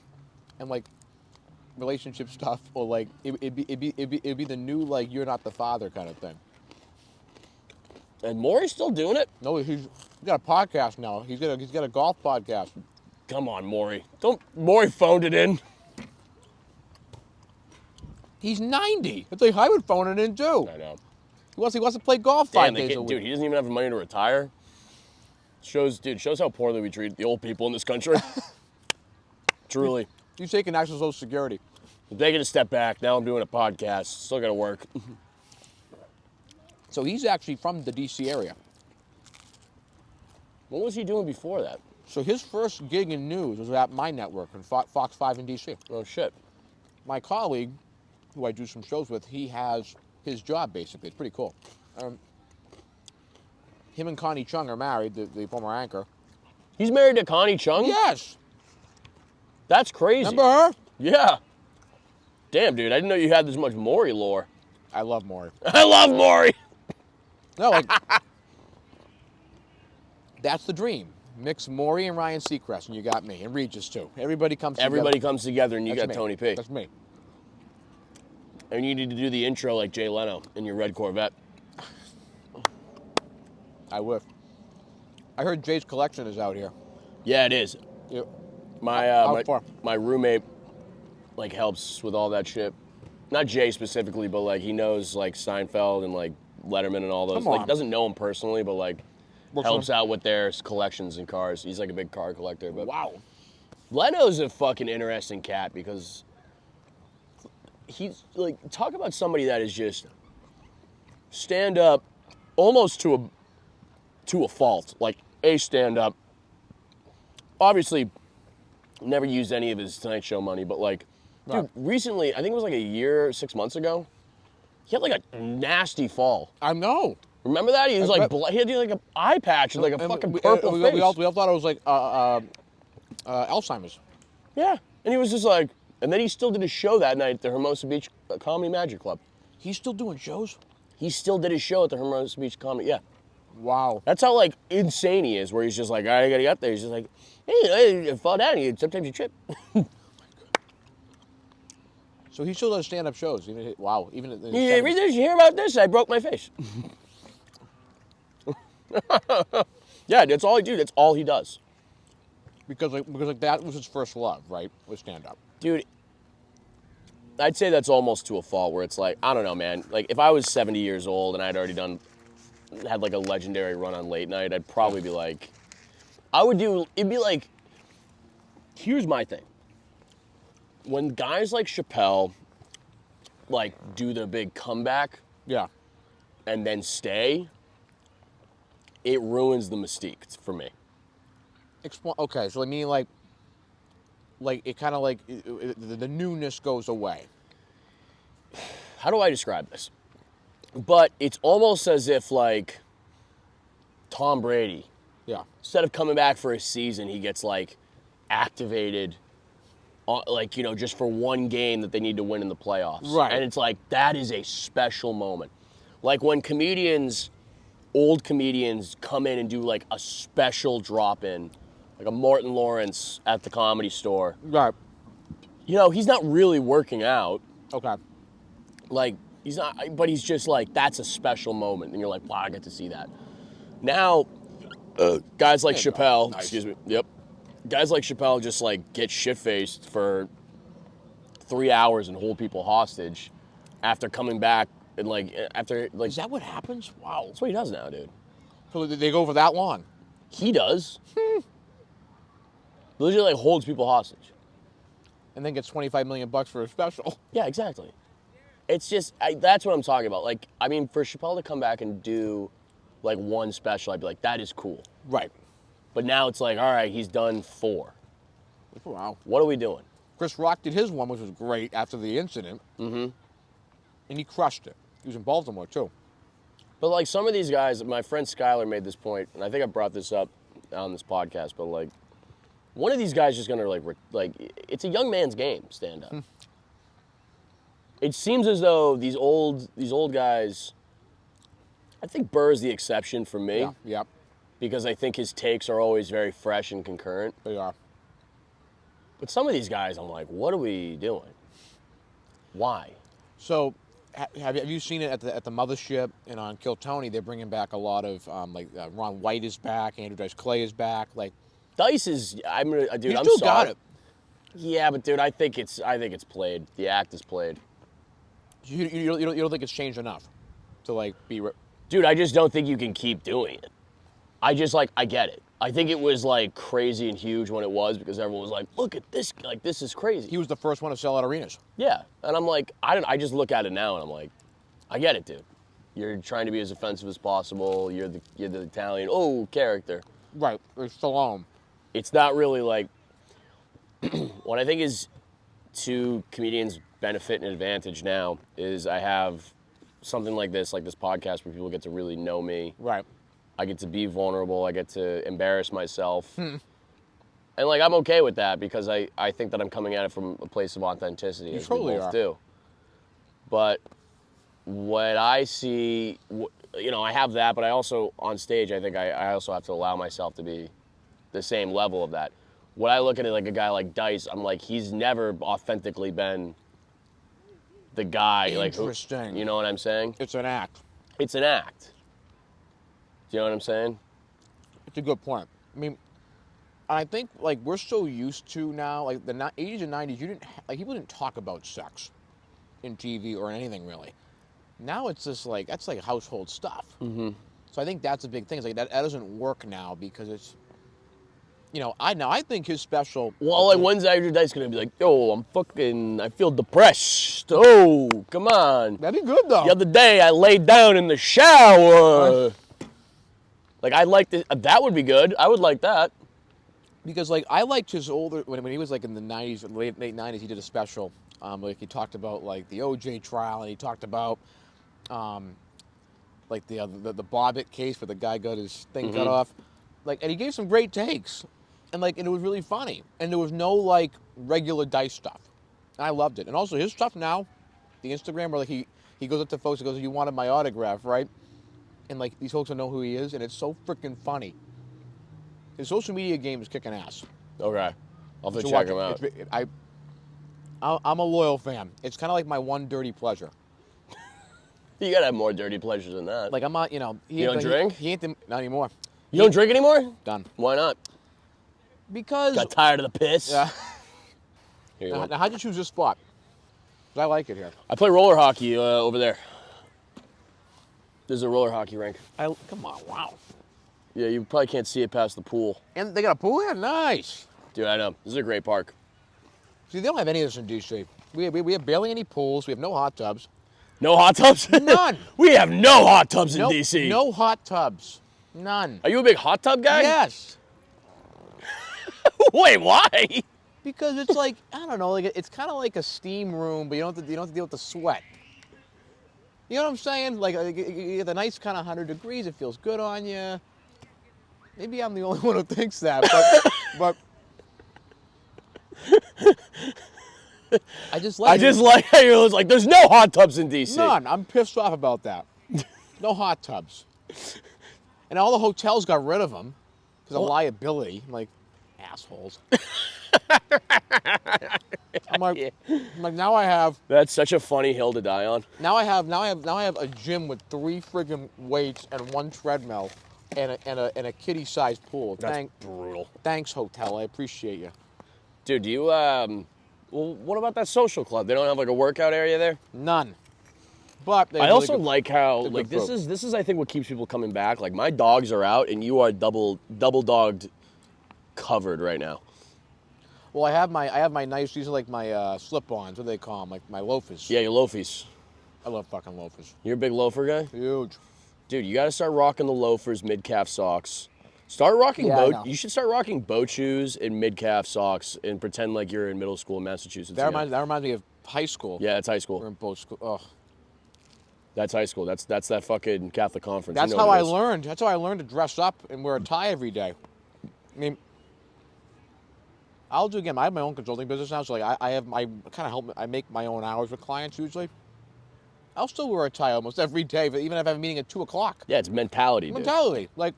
And like, relationship stuff, or like it'd be the new like you're not the father kind of thing. And Maury's still doing it? No, he's got a podcast now. He's got a golf podcast. Come on, Maury. Maury phoned it in. He's 90. It's like I would phone it in too. I know. He wants to play golf 5 days a week. Dude, he doesn't even have the money to retire. Shows how poorly we treat the old people in this country. Truly. He's taking actual Social Security. I'm taking a step back. Now I'm doing a podcast. Still got to work. So he's actually from the D.C. area. What was he doing before that? So his first gig in news was at my network on Fox 5 in D.C. Oh, shit. My colleague, who I do some shows with, he has his job, basically. It's pretty cool. Him and Connie Chung are married, the former anchor. He's married to Connie Chung? Yes. That's crazy. Remember her? Yeah. Damn, dude, I didn't know you had this much Maury lore. I love Maury. I love Maury. No, like, that's the dream. Mix Maury and Ryan Seacrest, and you got me, and Regis too. Everybody comes together, and you That's got me. Tony P. That's me. And you need to do the intro like Jay Leno in your red Corvette. I wish. I heard Jay's collection is out here. Yeah, it is. Yep. My roommate like helps with all that shit. Not Jay specifically, but like he knows like Seinfeld and like Letterman and all those. Come on. Like doesn't know him personally, but like Works helps on- out with their collections and cars. He's like a big car collector. But Wow. Leno's a fucking interesting cat because he's like, talk about somebody that is just stand up almost to a fault. Like a stand up. Obviously, never used any of his Tonight Show money, but like, dude, recently, I think it was like a year, 6 months ago, he had like a nasty fall. I know. Remember that? He was like, he had like an eye patch with like a fucking purple face. We all thought it was like Alzheimer's. Yeah, and he was just like, and then he still did a show that night at the Hermosa Beach Comedy Magic Club. He's still doing shows? He still did his show at the Hermosa Beach Comedy, yeah. Wow. That's how like insane he is, where he's just like, all right, I gotta get up there. He's just like, hey, you fall down, sometimes you trip. So he still does stand-up shows. Wow. Even in You hear about this? I broke my face. Yeah, that's all I do. That's all he does. Because that was his first love, right? Was stand-up. Dude, I'd say that's almost to a fault where it's like, I don't know, man. Like if I was 70 years old and I'd already had like a legendary run on late night, I'd probably be like, it'd be like, here's my thing. When guys like Chappelle like do the big comeback Yeah. and then stay, it ruins the mystique for me. Okay, so I mean like it kind of like the newness goes away. How do I describe this? But it's almost as if like Tom Brady, Yeah. instead of coming back for a season, he gets like activated, like, you know, just for one game that they need to win in the playoffs. Right. And it's like, that is a special moment. Like when old comedians come in and do like a special drop-in, like a Martin Lawrence at the Comedy Store. Right. You know, he's not really working out. Okay. Like, he's not, but he's just like, that's a special moment. And you're like, wow, I get to see that. Now, guys like Chappelle, nice. excuse me, yep. Guys like Chappelle just like get shit-faced for 3 hours and hold people hostage after coming back and like, Is that what happens? Wow. That's what he does now, dude. So they go for that long? He does. Literally like holds people hostage. And then gets $25 million for a special. Yeah, exactly. It's just, that's what I'm talking about. Like, I mean, for Chappelle to come back and do like one special, I'd be like, that is cool. Right. But now it's like, all right, he's done 4. Wow. What are we doing? Chris Rock did his one, which was great after the incident. Mm-hmm. And he crushed it. He was in Baltimore too. But like some of these guys, my friend Skylar made this point, and I think I brought this up on this podcast, but like, one of these guys is gonna like it's a young man's game, stand up. It seems as though these old guys, I think Burr's the exception for me. Yeah. Because I think his takes are always very fresh and concurrent. They are. But some of these guys, I'm like, what are we doing? Why? So, have you seen it at the Mothership and on Kill Tony? They're bringing back a lot of Ron White is back, Andrew Dice Clay is back. Like Dice is, dude, he I'm still sorry. got it. Yeah, but dude, I think it's played. The act is played. You don't think it's changed enough to like be? Dude, I just don't think you can keep doing it. I get it. I think it was like crazy and huge when it was because everyone was like, look at this, like this is crazy. He was the first one to sell out arenas. Yeah, and I'm like, I just look at it now and I'm like, I get it, dude. You're trying to be as offensive as possible. You're the Italian character. Right, it's Stallone. It's not really like what I think is to comedians' benefit and advantage now is I have something like this podcast where people get to really know me. Right. I get to be vulnerable. I get to embarrass myself. And like I'm okay with that because I think that I'm coming at it from a place of authenticity. You as totally we both are. do. But what I see, I have that, but I also on stage I think I also have to allow myself to be the same level of that. When I look at it like a guy like Dice, I'm like, he's never authentically been the guy. Interesting. Like, you know what I'm saying? It's an act. It's an act. Do you know what I'm saying? It's a good point. I mean, I think like we're so used to now, like the 80s and 90s, people didn't talk about sex in TV or anything really. Now it's just like that's like household stuff. Mm-hmm. So I think that's a big thing. It's like that doesn't work now because it's, I think his special. Well, like when's Andrew Dice gonna be like, yo, I feel depressed. Oh, come on. That'd be good though. The other day I laid down in the shower. Like I'd like this. That would be good. I would like that. Because like I liked his older when he was like in the 90s, late 90s, he did a special. Like he talked about like the OJ trial, and he talked about like the Bobbitt case where the guy got his thing cut off. Like, and he gave some great takes, and it was really funny, and there was no like regular Dice stuff. And I loved it, and also his stuff now, the Instagram where like he goes up to folks and goes, "You wanted my autograph, right?" And like these folks don't know who he is, and it's so freaking funny. His social media game is kicking ass. Okay, I'll have to check him out. I'm a loyal fan. It's kind of like my one dirty pleasure. You gotta have more dirty pleasures than that. Like I'm not, You don't drink? He ain't not anymore. You don't drink anymore? Done. Why not? Because Got tired of the piss? Yeah. Here you Now, go. how'd you choose this spot? 'Cause I like it here. I play roller hockey over there. There's a roller hockey rink. Come on, wow. Yeah, you probably can't see it past the pool. And they got a pool here? Nice. Dude, I know. This is a great park. See, they don't have any of this in D.C. We have barely any pools. We have no hot tubs. No hot tubs? None. We have no hot tubs in Nope, DC. No hot tubs. None. Are you a big hot tub guy? Yes. Wait, why? Because it's like, I don't know, like it's kind of like a steam room, but you don't have to deal with the sweat. You know what I'm saying? Like you get the nice kind of 100 degrees. It feels good on you. Maybe I'm the only one who thinks that, but I just like how you're like, there's no hot tubs in DC. None. I'm pissed off about that. No hot tubs. And all the hotels got rid of them because of liability. I'm like, assholes. I'm like, now I have. That's such a funny hill to die on. Now I have a gym with 3 friggin' weights and 1 treadmill, and a kiddie-sized pool. That's brutal. Thanks, hotel. I appreciate you. Dude, do you well, what about that social club? They don't have like a workout area there? None. But I also like how like this is I think what keeps people coming back. Like my dogs are out and you are double dogged covered right now. Well, I have my nice. These are like my slip-ons. What do they call them? Like my loafers. Yeah, your loafies. I love fucking loafers. You're a big loafer guy? Huge. Dude, you got to start rocking the loafers, mid-calf socks. Start rocking You should start rocking boat shoes and mid-calf socks and pretend like you're in middle school in Massachusetts. That reminds me of high school. Yeah, it's high school. We're in boat school. Oh. That's high school. That's that fucking Catholic conference. That's you know how what I it is. learned. That's how I learned to dress up and wear a tie every day. I mean, I'll do again. I have my own consulting business now, so like I kind of help. I make my own hours with clients usually. I'll still wear a tie almost every day, but even if I have a meeting at 2:00. Yeah, it's mentality, dude. Mentality, like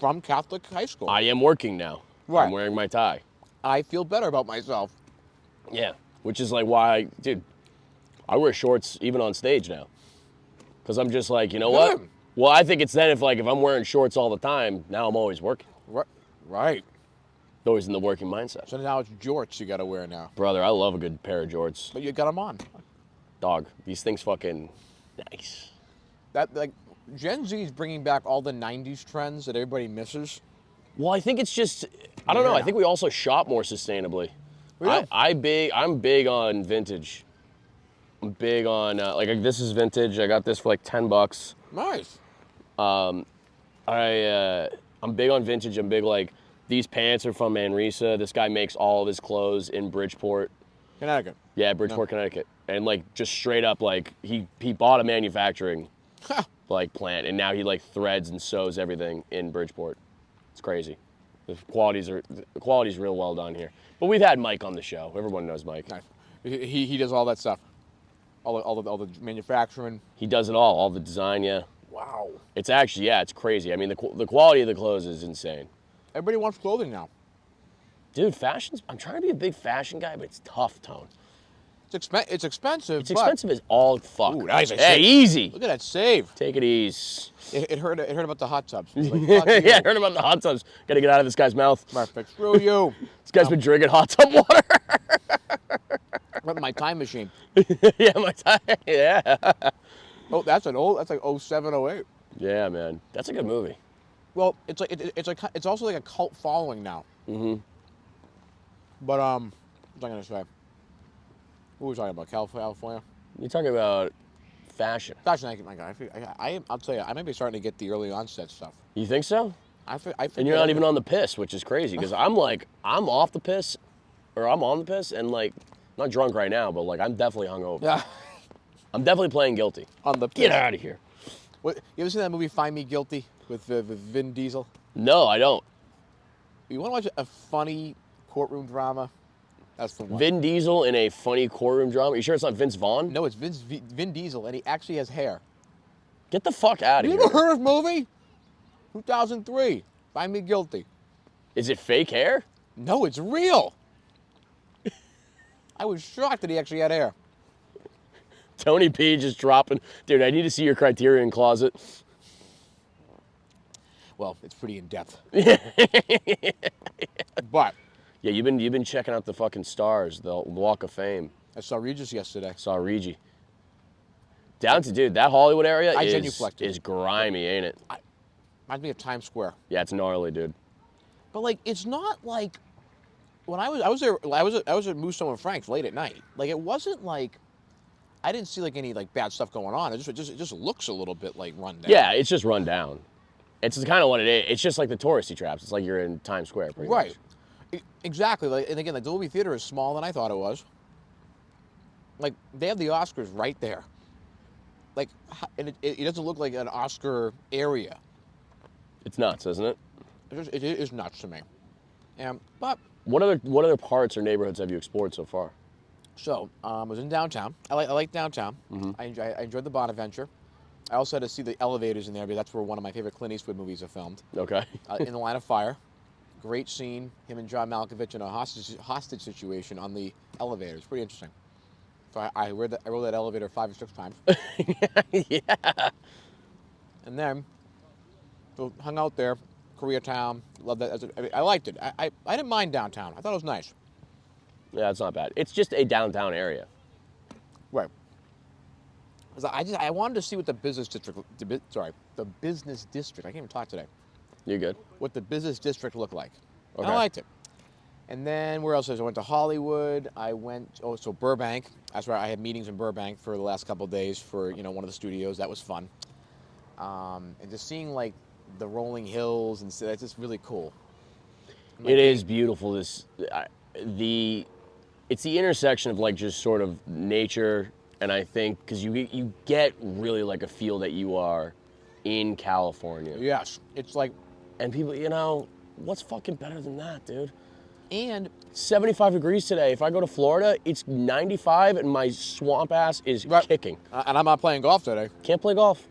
from Catholic high school. I am working now. Right. I'm wearing my tie. I feel better about myself. Yeah, which is like why, dude, I wear shorts even on stage now. Because I'm just like, you know what? Good. Well, I think it's then if I'm wearing shorts all the time, now I'm always working. Right. Always in the working mindset. So now it's jorts you got to wear now. Brother, I love a good pair of jorts. But you got them on. Dog, these things fucking nice. That like Gen Z is bringing back all the '90s trends that everybody misses. Well, I think it's just, I don't know. Yeah. I think we also shop more sustainably. Yeah. I'm big on vintage. I'm big on like this is vintage. I got this for like $10. Nice. I'm big on vintage. I'm big like these pants are from Manresa. This guy makes all of his clothes in Bridgeport. Connecticut. Yeah, Bridgeport, Connecticut. And like just straight up like he bought a manufacturing like plant and now he like threads and sews everything in Bridgeport. It's crazy. The quality's real well done here. But we've had Mike on the show. Everyone knows Mike. Nice. He does all that stuff. All the manufacturing. He does it all the design, yeah. Wow. It's actually, yeah, it's crazy. I mean, the quality of the clothes is insane. Everybody wants clothing now. Dude, I'm trying to be a big fashion guy, but it's tough, Tone. It's expensive. It's expensive as all fuck. Ooh, nice. Hey, easy. Look at that save. Take it easy. It hurt about the hot tubs. Like, fuck you. Yeah, I heard about the hot tubs. Got to get out of this guy's mouth. Perfect. Screw you. This guy's been drinking hot tub water. But my time machine. Yeah, my time. Yeah. Oh, that's like 07, 08. Yeah, man. That's a good movie. Well, it's also like a cult following now. Mm-hmm. But what was I gonna say? What were we talking about? California? You're talking about fashion. Fashion, my guy. I'll tell you, I might be starting to get the early onset stuff. You think so? I And you're not even on the piss, which is crazy, because I'm off the piss, or I'm on the piss, and like, I'm not drunk right now, but like, I'm definitely hungover. Yeah. I'm definitely playing guilty. On the piss. Get out of here. What, you ever seen that movie Find Me Guilty with Vin Diesel? No, I don't. You want to watch a funny courtroom drama? That's the one. Vin Diesel in a funny courtroom drama? You sure it's not Vince Vaughn? No, it's Vin Diesel, and he actually has hair. Get the fuck out of You here. ever heard of this movie? 2003. Find Me Guilty. Is it fake hair? No, it's real. I was shocked that he actually had hair. Tony P just dropping. Dude, I need to see your Criterion closet. Well, it's pretty in depth. But Yeah, you've been checking out the fucking stars, the Walk of Fame. I saw Regis yesterday. Saw Regi. Down to, dude, that Hollywood area genuflected. is grimy, ain't it? Reminds me of Times Square. Yeah, it's gnarly, dude. But like, it's not like when I was there. I was at Musso and Frank's late at night. Like, it wasn't like I didn't see like any like bad stuff going on. It just looks a little bit like run down. Yeah, it's just run down. It's kind of what it is. It's just like the touristy traps. It's like you're in Times Square, pretty much. Exactly. Like, and again, like the movie theater is smaller than I thought it was. Like, they have the Oscars right there. Like, and it doesn't look like an Oscar area. It's nuts, isn't it? It is nuts to me. But What other parts or neighborhoods have you explored so far? so I was in downtown. I like downtown. Mm-hmm. I enjoyed the Bonaventure. I also had to see the elevators in there because that's where one of my favorite Clint Eastwood movies are filmed. Okay. In the Line of Fire. Great scene. Him and John Malkovich in a hostage situation on the elevator. It's pretty interesting. So I rode that elevator 5 or 6 times. Yeah. And then, so hung out there, Koreatown. Loved that. I liked it. I didn't mind downtown. I thought it was nice. Yeah, it's not bad. It's just a downtown area. Right. I wanted to see what the business district. The business district. I can't even talk today. You're good. What the business district looked like. Okay. And I liked it. And then where else? I went to Hollywood. So Burbank. That's where I had meetings in Burbank for the last couple of days for one of the studios. That was fun. And just seeing like the rolling hills and so that's just really cool. It is beautiful. It's the intersection of like just sort of nature, and I think because you get really like a feel that you are in California. Yes, it's like, and people, what's fucking better than that, dude? And 75 degrees today. If I go to Florida, it's 95 and my swamp ass is kicking. And I'm not playing golf today. Can't play golf.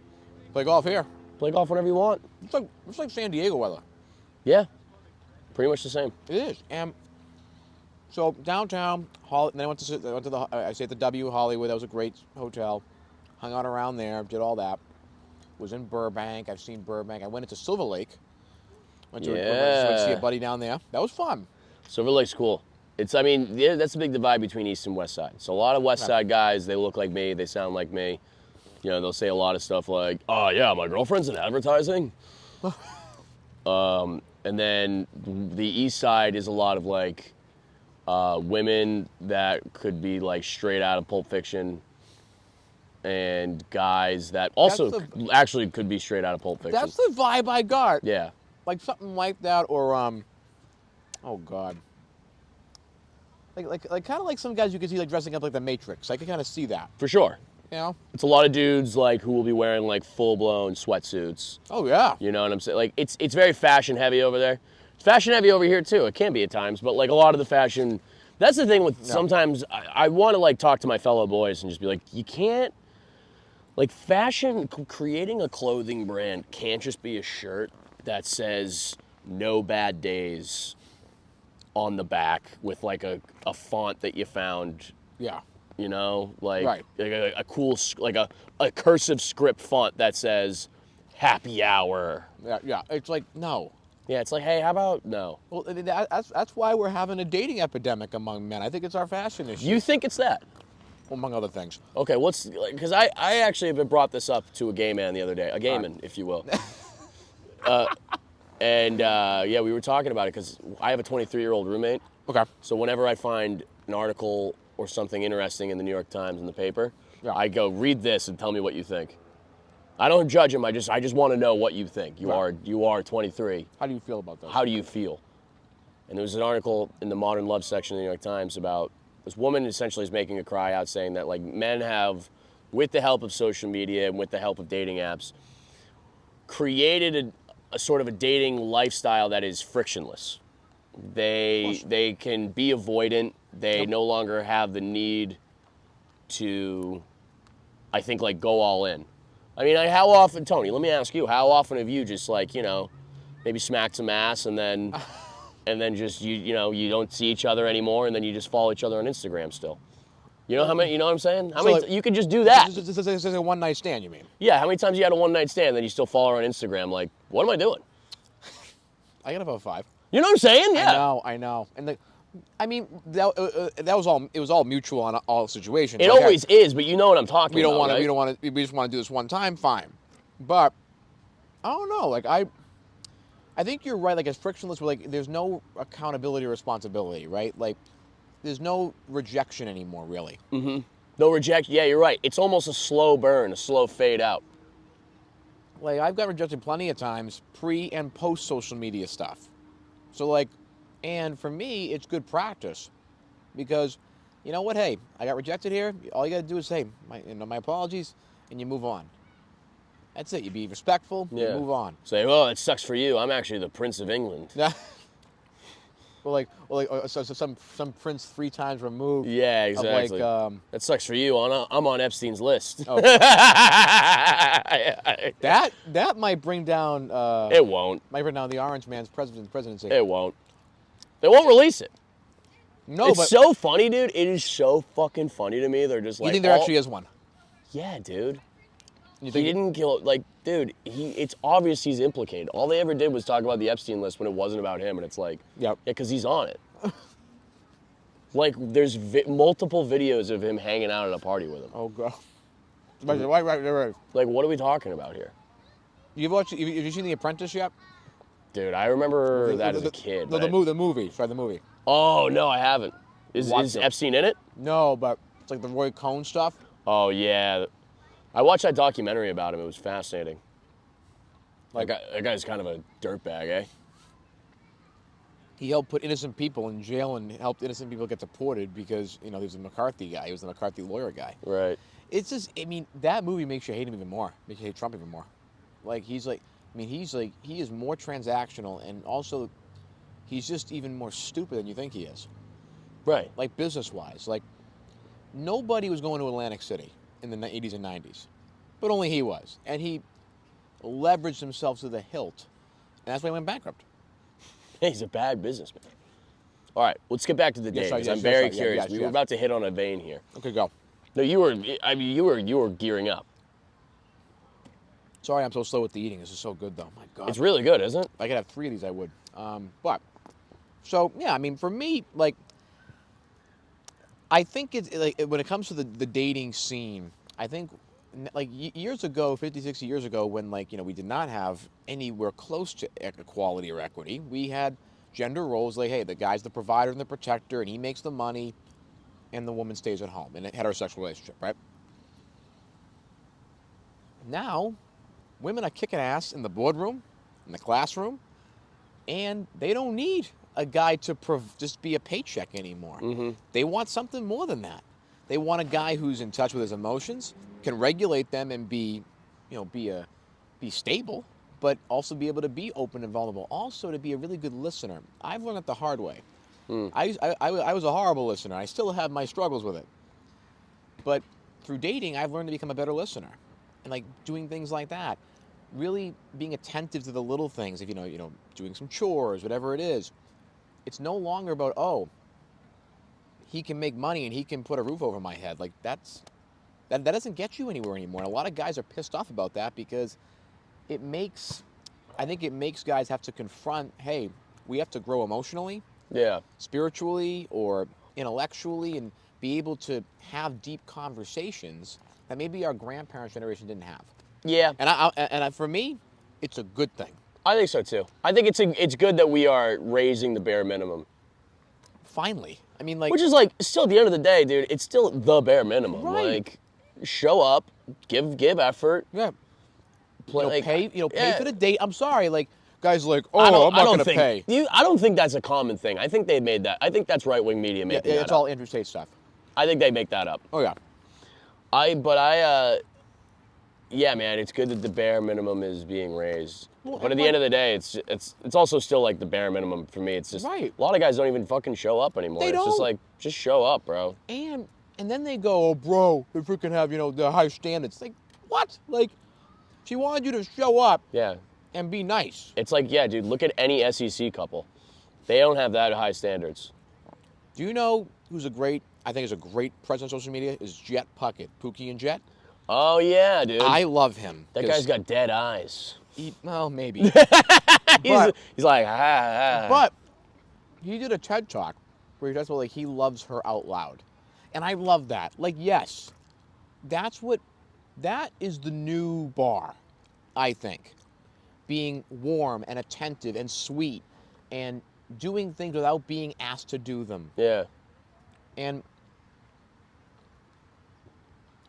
Play golf here. Play golf whenever you want. It's like San Diego weather. Yeah, pretty much the same. It is. And so downtown, then I stayed at the W Hollywood. That was a great hotel. Hung out around there, did all that. Was in Burbank. I've seen Burbank. I went into Silver Lake. Went to see a buddy down there. That was fun. Silver Lake's cool. That's the big divide between East and West Side. So a lot of West Side guys, they look like me, they sound like me. They'll say a lot of stuff like, "Oh yeah, my girlfriend's in advertising." And then the East Side is a lot of like women that could be like straight out of Pulp Fiction, and guys that also actually could be straight out of Pulp Fiction. That's the vibe I got. Yeah. Like something like that, or oh god. Like kind of like some guys you could see like dressing up like the Matrix. I could kind of see that. For sure. It's a lot of dudes like who will be wearing like full-blown sweatsuits. Oh yeah. You know what I'm saying? Like it's very fashion heavy over there. It's fashion heavy over here too. It can be at times, but like a lot of the fashion. That's the thing with sometimes I want to like talk to my fellow boys and just be like, you can't like fashion. Creating a clothing brand can't just be a shirt that says no bad days on the back with like a font that you found, Yeah. you know, like, Right. like a cool, like a cursive script font that says happy hour. Yeah. Yeah. It's like, no. Yeah, it's like, hey, how about no? Well, that's why we're having a dating epidemic among men. I think it's our fashion issue, You think it's that? among other things. Okay, what's, because I actually have brought this up to a gay man the other day, a gay man, if you will. Yeah, we were talking about it because I have a 23-year-old roommate. Okay. So whenever I find an article or something interesting in the New York Times in the paper, Yeah. I go, read this and tell me what you think. I don't judge him. I just want to know what you think. You are 23. How do you feel about this? How do you feel? And there was an article in the Modern Love section of the New York Times about this woman essentially is making a cry out saying that like men have, with the help of social media and with the help of dating apps, created a sort of a dating lifestyle that is frictionless. They can be avoidant. They no longer have the need to, I think, like go all in. I mean, how often, Tony, let me ask you, how often have you just like, you know, maybe smacked some ass and then just, you know, you don't see each other anymore and then you just follow each other on Instagram still? You know how many, you know what I'm saying? How many, you could just do that. This is a one-night stand, you mean? Yeah, how many times you had a one-night stand and then you still follow her on Instagram? Like, what am I doing? I got about 5. You know what I'm saying? Yeah. I know. And I mean, that was all. It was all mutual on all situations. It always is, but you know what I'm talking about. Want to. Right? We don't want to. We just want to do this one time. Fine, but I don't know. Like I think you're right. Like it's frictionless. Where like there's no accountability or responsibility, right? Like there's no rejection anymore, really. Mm-hmm. No rejection. Yeah, you're right. It's almost a slow burn, a slow fade out. Like I've got rejected plenty of times, pre and post social media stuff. So like. And for me, it's good practice because, you know what? Hey, I got rejected here. All you got to do is say, my apologies, and you move on. That's it. You be respectful. Yeah. You move on. Say, well, it sucks for you. I'm actually the Prince of England. So some prince 3 times removed. Yeah, exactly. Like, that sucks for you. I'm on Epstein's list. Oh. that might bring down. It won't. Might bring down the Orange Man's presidency. It won't. They won't release it. No, it's but so funny, dude. It is so fucking funny to me. They're just like, you think there actually is one? Yeah, dude. You He didn't kill, like, dude, it's obvious he's implicated. All they ever did was talk about the Epstein list when it wasn't about him, and it's like, Yep. Yeah, because he's on it. Like, there's multiple videos of him hanging out at a party with him. Oh god. Right. Like, what are we talking about here? Have you seen The Apprentice yet? Dude, I remember that as a kid. The movie. Sorry, the movie. Oh, no, I haven't. Is Epstein in it? No, but it's like the Roy Cohn stuff. Oh, yeah. I watched that documentary about him. It was fascinating. Like, that guy's kind of a dirtbag, eh? He helped put innocent people in jail and helped innocent people get deported because, he was a McCarthy guy. He was the McCarthy lawyer guy. Right. It's just, I mean, that movie makes you hate him even more. Makes you hate Trump even more. Like, he is more transactional, and also he's just even more stupid than you think he is. Right. Like, business-wise. Like, nobody was going to Atlantic City in the 80s and 90s, but only he was. And he leveraged himself to the hilt, and that's why he went bankrupt. He's a bad businessman. All right, let's get back to the day, because I'm very curious. We were about to hit on a vein here. Okay, go. No, you were gearing up. Sorry, I'm so slow with the eating. This is so good, though. My God. It's really good, isn't it? If I could have 3 of these, I would. Yeah, I mean, for me, like, I think it's, like, when it comes to the dating scene, I think, like, years ago, 50, 60 years ago, when, like, we did not have anywhere close to equality or equity, we had gender roles, like, hey, the guy's the provider and the protector, and he makes the money, and the woman stays at home in a heterosexual relationship, right? Now, women are kicking ass in the boardroom, in the classroom, and they don't need a guy to just be a paycheck anymore. Mm-hmm. They want something more than that. They want a guy who's in touch with his emotions, can regulate them, and be stable, but also be able to be open and vulnerable. Also, to be a really good listener. I've learned it the hard way. I was a horrible listener. I still have my struggles with it. But through dating, I've learned to become a better listener, and like doing things like that. really being attentive to the little things. If doing some chores, whatever it is, it's no longer about, oh, he can make money and he can put a roof over my head. Like that doesn't get you anywhere anymore. And a lot of guys are pissed off about that because I think it makes guys have to confront, hey, we have to grow emotionally, spiritually, or intellectually, and be able to have deep conversations that maybe our grandparents' generation didn't have. Yeah. And for me, it's a good thing. I think so too. I think it's good that we are raising the bare minimum. Finally. I mean, like, which is like, still at the end of the day, dude, it's still the bare minimum. Right. Like, show up, give effort. Yeah. Pay yeah. for the date. I'm sorry, like, guys are like, oh, I'm not going to pay. I don't think that's a common thing. I think they made that. I think that's right-wing media making that it's up. all interstate stuff. I think they make that up. Oh, yeah. Yeah, man, it's good that the bare minimum is being raised. Well, but at the end of the day, it's also still like the bare minimum for me. It's just a lot of guys don't even fucking show up anymore. They it's don't. Just like, just show up, bro. And then they go, oh, bro, they freaking have, the high standards. Like, what? Like, she wanted you to show up and be nice. It's like, yeah, dude, look at any SEC couple. They don't have that high standards. Do you know who's I think is a great presence on social media? Is Jet Puckett, Pookie and Jet. Oh, yeah, dude. I love him. That guy's got dead eyes. Well, maybe. he's like, ah. But he did a TED Talk where he talks about, like, he loves her out loud. And I love that. Like, yes, that is the new bar, I think. Being warm and attentive and sweet and doing things without being asked to do them. Yeah. And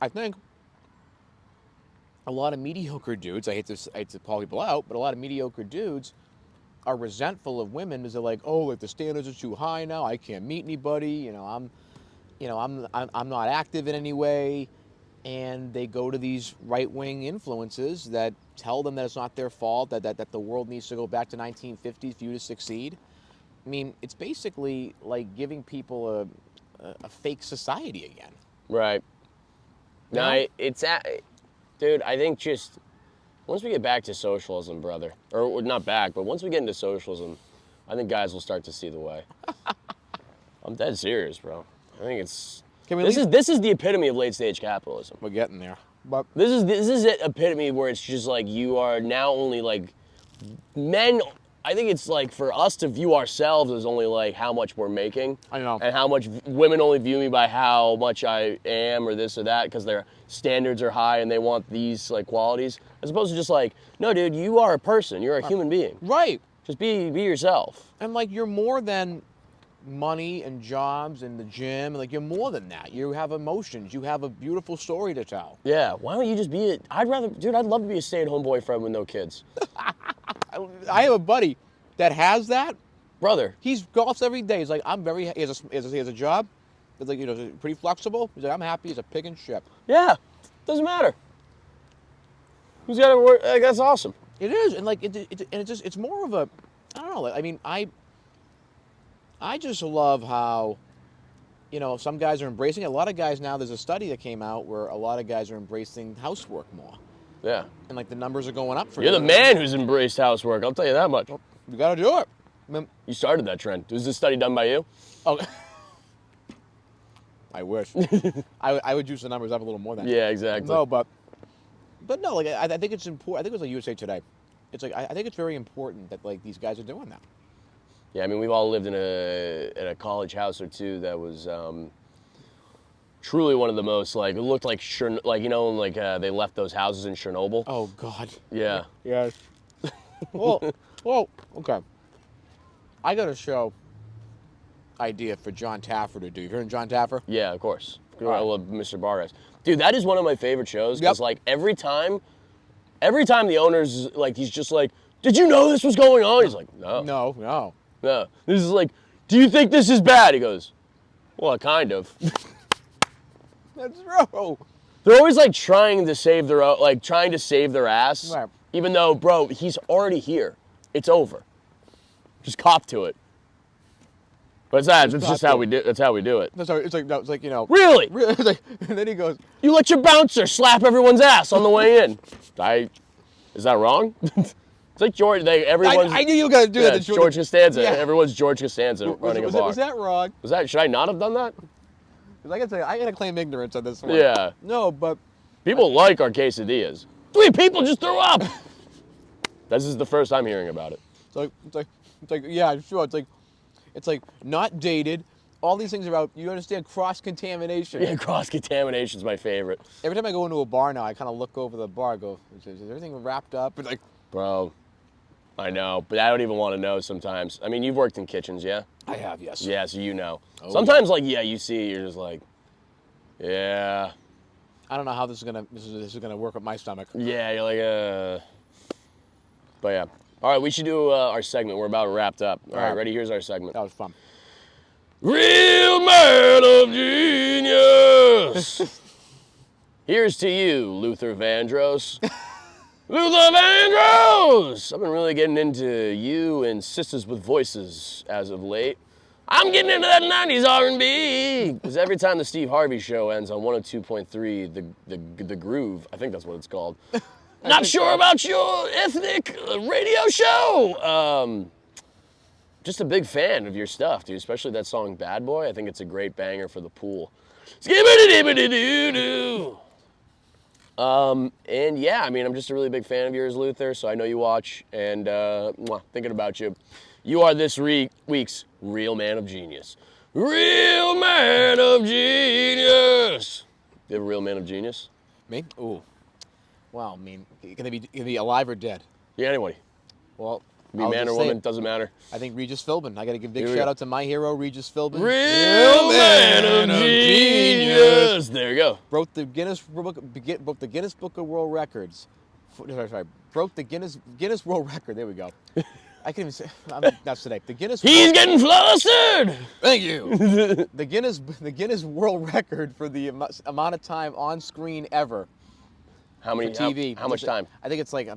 I think a lot of mediocre dudes, I hate to call people out, but a lot of mediocre dudes are resentful of women because they're like, oh, like the standards are too high now. I can't meet anybody. I'm not active in any way. And they go to these right-wing influences that tell them that it's not their fault, that the world needs to go back to 1950s for you to succeed. I mean, it's basically like giving people a fake society again. Right. No, dude, I think just once we get back to socialism, brother, or not back, but once we get into socialism, I think guys will start to see the way. I'm dead serious, bro. I think this is the epitome of late stage capitalism. We're getting there. But this is it epitome where it's just like you are now only like men. I think it's like for us to view ourselves as only like how much we're making. I know. And how much women only view me by how much I am or this or that because their standards are high and they want these like qualities. As opposed to just like, no, dude, you are a person. You're a human being. Right. Just be yourself. And like you're more than money and jobs and the gym. Like you're more than that. You have emotions. You have a beautiful story to tell. Yeah. Why don't you just be I'd love to be a stay-at-home boyfriend with no kids. I have a buddy that has that. Brother. He golfs every day. He's like, he has a job. It's like, pretty flexible. He's like, I'm happy. He's a pig and ship. Yeah. Doesn't matter. Who's got to work? Like, that's awesome. It is. And like, it's more of a, I don't know. Like, I mean, I just love how, some guys are embracing it. A lot of guys now, there's a study that came out where a lot of guys are embracing housework more. Yeah. And like the numbers are going up for You're the man who's embraced housework, I'll tell you that much. Well, you got to do it. You started that trend. Was this study done by you? Oh, I wish. I would juice the numbers up a little more than that. Yeah, exactly. No, but no, like I think it's important. I think it was like USA Today. It's like I think it's very important that like these guys are doing that. Yeah, I mean we've all lived in a college house or two that was truly one of the most like it looked like they left those houses in Chernobyl. Oh God. Yeah. Yes. well, okay. I got a show idea for John Taffer to do. You heard of John Taffer? Yeah, of course. I love Mr. Barres. Dude, that is one of my favorite shows because like every time the owner's like he's just like, did you know this was going on? He's like, no. No. This is like, do you think this is bad? He goes, well, kind of. That's true. They're always like trying to save their ass. Right. Even though, bro, he's already here. It's over. Just cop to it. But that's just how we do. That's how we do it. That's how it's like. Really? It's like, and then he goes, you let your bouncer slap everyone's ass on the way in. Is that wrong? It's like George. Everyone's. I knew you were gonna do that. George Costanza. Yeah. Everyone's George Costanza running a bar. Was that wrong? Was that? Should I not have done that? Because I gotta claim ignorance on this one. Yeah. No, but People like our quesadillas. 3 people just threw up. This is the first I'm hearing about it. it's like yeah, sure. It's like not dated. All these things about, you understand, cross-contamination. Yeah, cross-contamination is my favorite. Every time I go into a bar now, I kind of look over the bar, go, is everything wrapped up? It's like, Bro, I know, but I don't even want to know sometimes. I mean, you've worked in kitchens, yeah? I have, yes. Yeah, so you know. Oh, Sometimes, like, yeah, you see, you're just like, yeah. I don't know how this is gonna work with my stomach. Yeah, you're like, But yeah. All right, we should do our segment. We're about wrapped up. All right, ready? Here's our segment. That was fun. Real man of genius. Here's to you, Luther Vandross. Luther Vandross! I've been really getting into you and Sisters with Voices as of late. I'm getting into that 90s R&B. Because every time the Steve Harvey show ends on 102.3, the Groove, I think that's what it's called. Not sure about your ethnic radio show. Just a big fan of your stuff, dude. Especially that song Bad Boy. I think it's a great banger for the pool. Skibbity-dibbity-doo-doo. And yeah, I mean, I'm just a really big fan of yours, Luther, so I know you watch, and thinking about you. You are this week's Real Man of Genius. Real Man of Genius! You have a Real Man of Genius? Me? Ooh. Wow, I mean, can they be alive or dead? Yeah, anybody. Well, Be man or woman, doesn't matter. I think Regis Philbin. I got to give a big shout out to my hero, Regis Philbin. Real Man of Genius! There you go. Broke the Guinness Book of World Records. Sorry. Broke the Guinness World Record. There we go. I can't even say. That's today. The Guinness. He's getting flustered. Thank you. The Guinness World Record for the amount of time on screen ever. How many? TV? How much time? I think it's like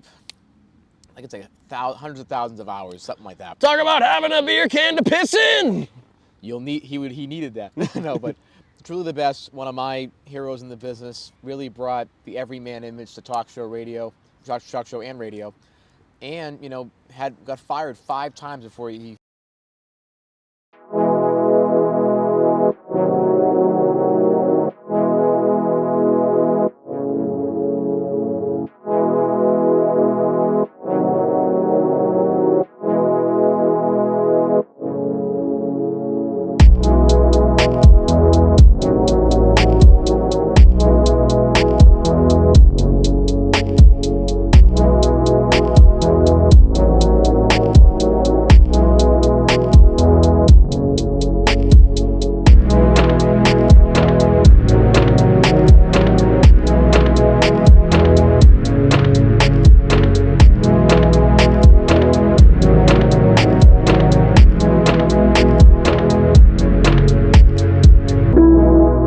hundreds of thousands of hours, something like that. Talk about having a beer can to piss in. He needed that. No, but truly the best. One of my heroes in the business. Really brought the everyman image to talk show and radio, and got fired 5 times before he